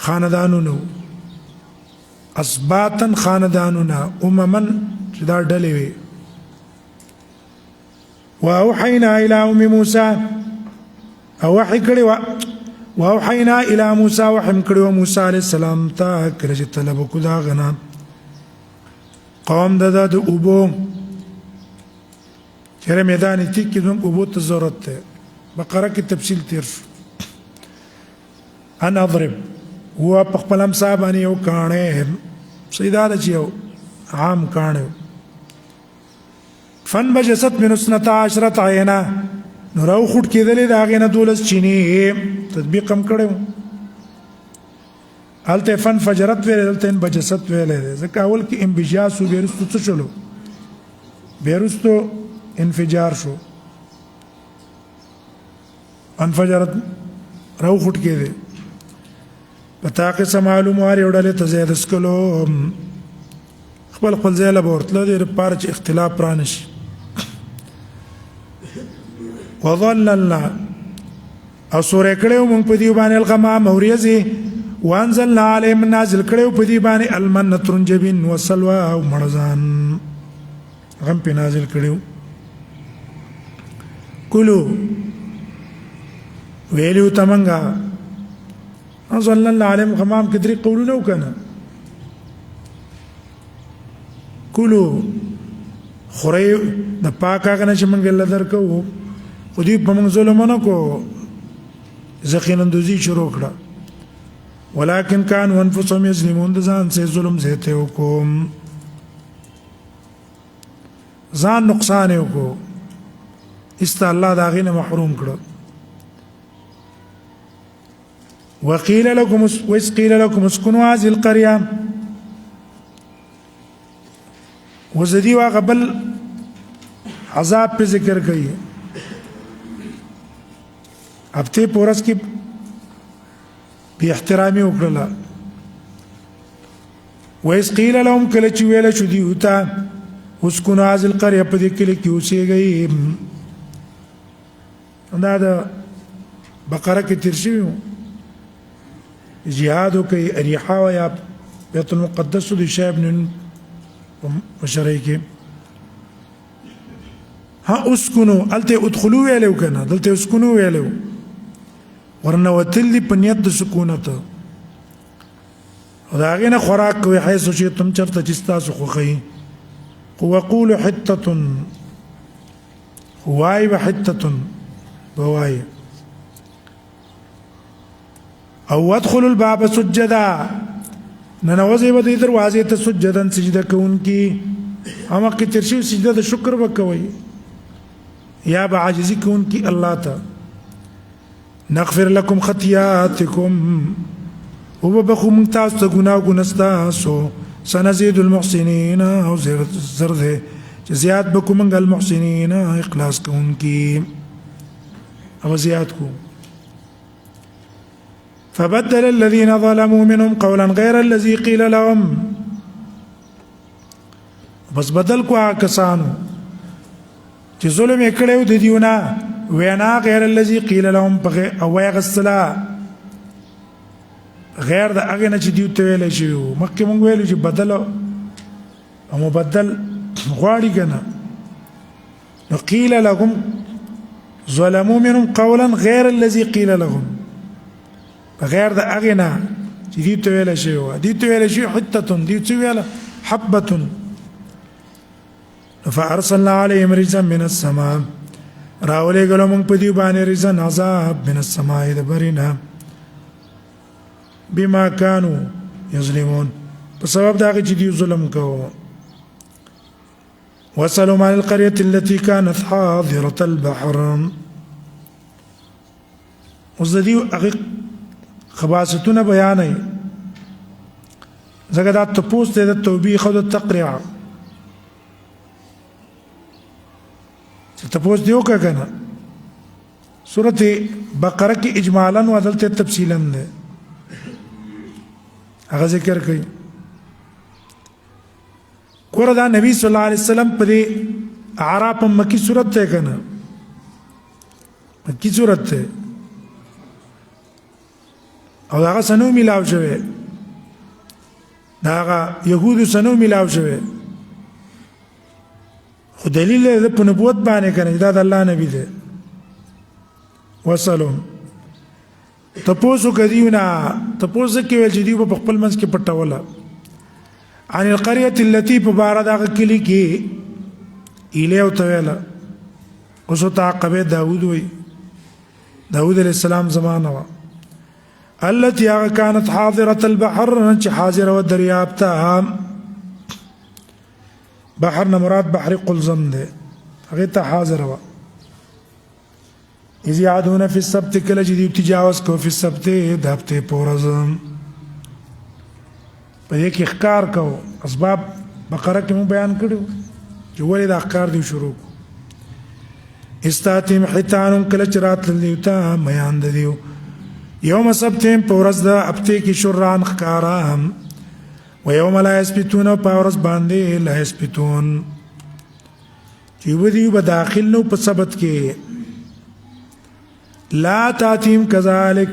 خاندانونو اسباطا خاندانونه اممن چې دا ډلې وي واوحينا الى ام موسى او وحی کړي واوحینا الی موسی وحیم کړي موسی علیہ السلام ته کله چې طلب وکړ دا غنا قوم د اوبو چیرې میدان تیک کې دوم اوبو ته ضرورت ده بقره کې تفصیل تیر شو ان اضرب هو په خپل امسا باندې یو کاڼه سیدا د چیو عام کاڼه فانبجست من 12 عینا نو راو خټ کېدلې دا غینه 12 چینی تطبیق هم کړو الته فانفجرت ویل الته انبجست ویل ځکه اول کې انبجاس او بیرستو څه چلو بیرستو انفجار شو انفجرت راو خټ کېده پتا کې سم معلومه لري وړلې ته زیات اسکلو خپل ځای له ورتلو د پارچ اختلاف پرانش وظللنا او سورې کړو مونږ په دی باندې الغمام اوریزي وانزلنا عليهم نازل کړو په دی باندې المن ترنجبین وسلوى او مرزان غم په نازل کړو کلو ویلو تمنګا انزلنا عليهم غمام کدري قولونه وکنه کلو خوري د پاکه کنه چې مونږ له درکو خو دې په موږ ظلمونه کو زخینندوزی شروع کړه ولكن كانوا انفسهم يظلمون ځان سے ظلم زیته وکوم ځان نقصان وکړو است الله دا غینه محروم کړو وقيل لكم وقيل لكم اسكنوا هذه القريه وزدي وقبل عذاب په ذکر کوي ابته پورس کی به احترامي وکړه وإذ قيل لهم کله چې ویل شو دی وتا اسكنوا هذه القريه په دې کلی کې اوسېږئ دا د بقره کې تیر شوی جهاد کوي اریحا یا بیت المقدس د شعب بن مشرعي کې ها اسكنوا الته ادخلوا ویلو کنه دلته اسكنوا ویلو ورنوتل دی په نیت د سکونت او دا غینه خوراک کوي حيث چې تم چرته چې تاسو خوخی وقول حته هواي وحته بواي او ادخلوا الباب سجدا ننوځي به د دروازې ته سجدا سجده کوونکی اما کې ترشي سجده د شکر وکوي یا به عاجزي کوونکی الله ته نغفر لكم خطيئاتكم وبخو من تاسو ګناه ګنستاسو سنزيد المحسنين او زرده زیاد بكم من المحسنين اخلاص کوونکی او زیاد کو فبدل الذين ظلموا منهم قولا غير الذي قيل لهم بس بدل کو کسانو چې ظلم کړو د دیونه وینا غیر الذي قيل لهم او غسلا غیر د هغه نه چې دیو ته ویل شي مکه مونږ ویل چې بدل او مبدل غواړي کنه نو قيل لهم ظلموا منهم قولا غير الذي قيل لهم غیر د هغه نه چې دیو ته ویل شي دیو ته ویل شي حته دیو ته ویل حبه فارسلنا عليهم رجزا من السماء راولې ګلو مونږ په دې باندې رزن عذاب من السماء د برینا بما كانوا يظلمون په سبب دا چې دی ظلم کوو وصلوا مع القريه التي كانت حاضره البحر وزدي خباستونه بیانای زګه دا تپوس ته د توبې خو د تقریع تپوس دیو کا کنه سورته بقره کې اجمالا و عدالت تفصیلا ده هغه ذکر کوي قرآن نبی صلی الله علیه وسلم په اعراف مکی سورته ده کنه مکی سورته او هغه سنو ملاو شوه دا هغه يهودو سنو ملاو شوه خو دلیل د په نبوت باندې کنه دا د الله نبی دی وسلم تپوسو کدیونا تپوسو کې ویل چې دیو په خپل منځ کې پټوله عن القريه التي ببارد هغه کلی کې الیو تویلا اوس تعقبه داوود وی داوود علیہ السلام زمانه وا التي كانت حاضره البحر چې حاضره و دریاب ته بحر نه مراد بحر قلزم ده هغه ته حاضره وا اذ يعدون في السبت کله چې دی تجاوز کو په السبت د هفته پورزم په دې کې ښکار کو اسباب بقره کې مو بیان کړو چې ولې د ښکار دی شروع استاتم حیتان کله چې راتلل دیوتا میان د دیو یوم سبت پورز د هفته کې شران ښکارا و یوم لا یسبتون پورز باندې لا یسبتون چې ودیو به داخل نو په سبت کې لا تاتیم کذالک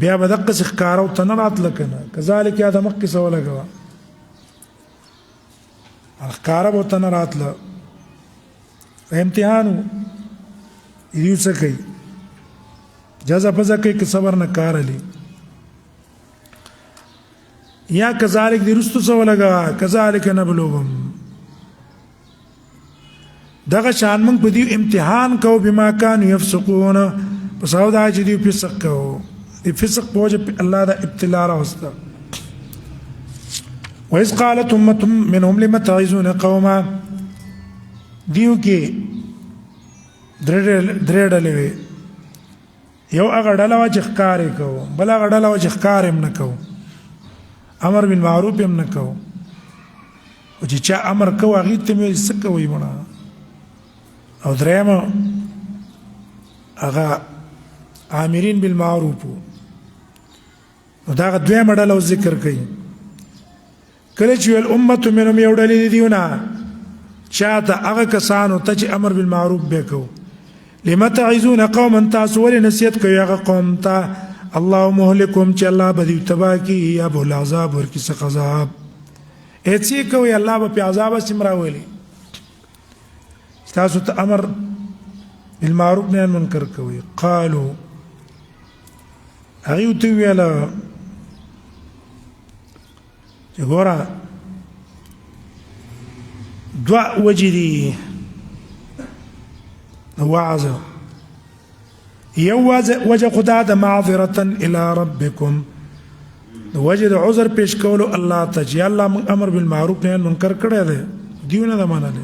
بیا به دقه ښکارا او تنرات لکنه کذالک یا د مکه سو لګوا ښکارا به تنرات ل امتحانو یو څه کوي جزا پزا کوي که صبر نه کار علی یا کذالک دی رستو سو لګا کذالک نبلوهم دغه شان موږ په دې امتحان کو بما كانوا يفسقون پس او دا چې دې فسق کو دې فسق په وجه الله دا ابتلا راوسته وإذ قالت أمة منهم لم تعظون قوما دیو کې درې ډلې وي یو هغه ډله وا چې ښکار یې کوو بل هغه ډله وا چې ښکار یې نه کوو امر بالمعروف یې نه کوو او چې چا امر کوو هغې ته مې څه کوئ مړه او درېیم هغه آمرین بالمعروف نو دا هغه دویمه ډله ذکر کوي کله چې ویل امة منهم یو ډلې دیونه چاته هغه کسانو ته چې امر بالمعروف به کو لم تعظون قوما تاسو ولې نصیحت کوي هغه قوم ته الله مهلكم چې الله به دې تبا کی یا به العذاب ورکی څه عذاب اڅې کوي الله به په عذاب سمراولي تاسو ته امر بالمعروف نه منکر کوي قالوا هغه ته ویلا چې ګوره دعا وجدي وعظ يوز وجه خدا د معذره الى ربكم وجد عذر پیش کولو الله ته چې الله من امر بالمعروف نه منکر کړی دی دیونه د منل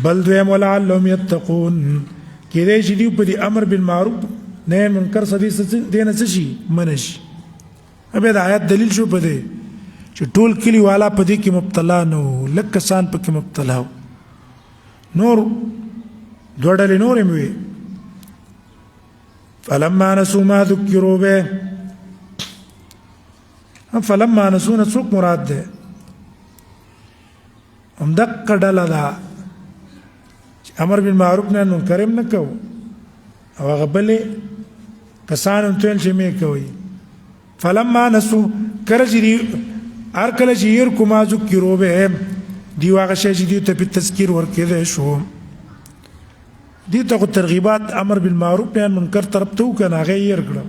بل دویم ولعلهم يتقون کله چې دی په امر بالمعروف نه منکر سدي دینه څه شي منشي ابه د آیات دلیل شو پدې چې ټول کلی والا پدې کې مبتلا نو لکه سان پکې مبتلا نور دوړلې نورې مې فلما نسوا ما ذكروا به فلما نسوا نسوک مراد ده هم دقه ډله ده امر بالمعروف نه منکر نه کو او هغه بلې کسان ته چې مې کوي فلما نسوا کرجری هر کله چې ير کوما ذکرو به دی واغه شي چې دی ته په تذکیر ورکړي شو دی ته ترغیبات امر بالمعروف نه منکر طرف ته کنه غیر کړو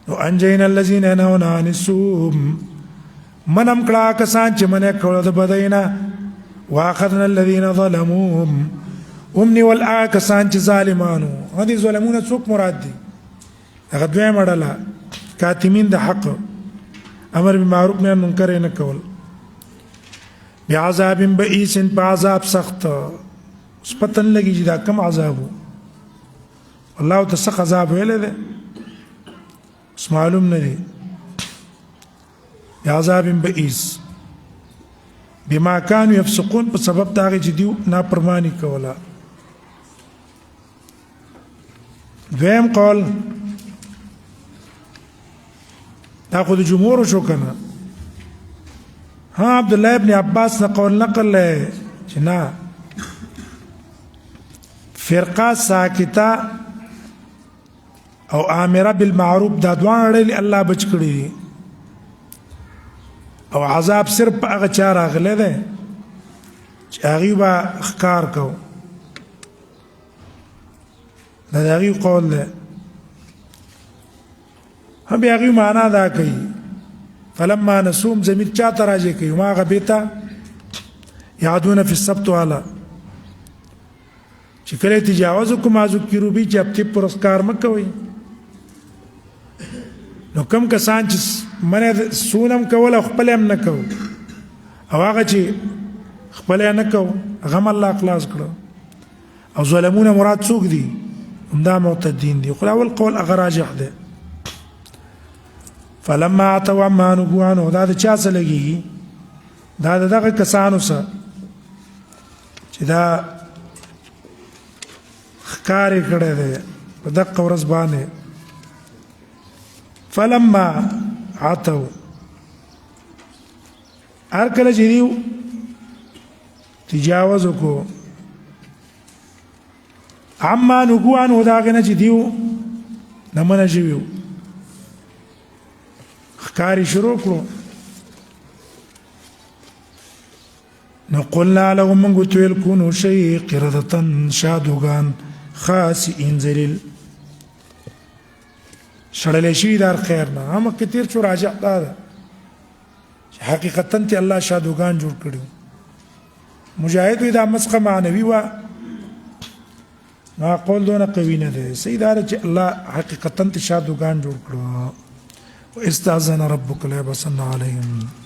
او انجینا الذين ينهون عن السوء منم کړه کسان چې منه کول د بدینا واخذنا الذين ظلموا امني والآكسان چې ظالمانو هدي ظلمونه څوک مراد دي هغه دوی مړه کاتمین د حق امر بالمعروف نه منکر نه کول بعذاب بئیس بعذاب سخت سپتن لګی چې دا کم عذاب الله ته سخت عذاب ویل دي اس معلوم نه دي بعذاب بئیس بما كانوا يفسقون په سبب دا چې دیو نافرمانی کوله دویم قول دا خود جمهور شو کنه ها عبد الله ابن عباس نه قول نقل چې نه فرقه ساکته او امره بالمعروف دا دوه الله بچ کړی او عذاب صرف هغه چا راغله ده چې هغه با ښکار کو دا غي قول ده هم بیا غي معنا دا کوي فلما نسوم زمير چا تراجه کوي ما غبيتا یادونه فی السبت والا چې کله تجاوز کوم ذکرو به چې په پرسکار مکوي نو کم کسان چې منه سونم کول خپل هم نه کو او هغه چې خپل نه کو غم الله اخلاص کړو او ظلمونه مراد څوک دي همدا معتدین دي خو اول قول هغه راجح ده فلما اتوا عما نهوا عنه دا چا څه لګي دا دغه کسانو سره چې دا ښکارې کړی دی په دقه ورځ باندې فلما عتوا هر کله چې دیو تجاوز وکړو عما نهوا عنه د هغې نه چې دیو نه منع شوي وو ښکارې شروع کړو نو قلنا لهم من قتل كونوا شيء قردة شادوغان خاسئين ذلیل شړلې شي دار خیر نه هم کثیر شو راجع ده حقیقتا ته الله شادوغان جوړ کړو مجاهد دا مسخه معنوي وا ما قول دون قوی نه ده سیدار چې الله حقیقتا ته شادوغان جوړ کړو واستاذن ربك لا يبصن عليهم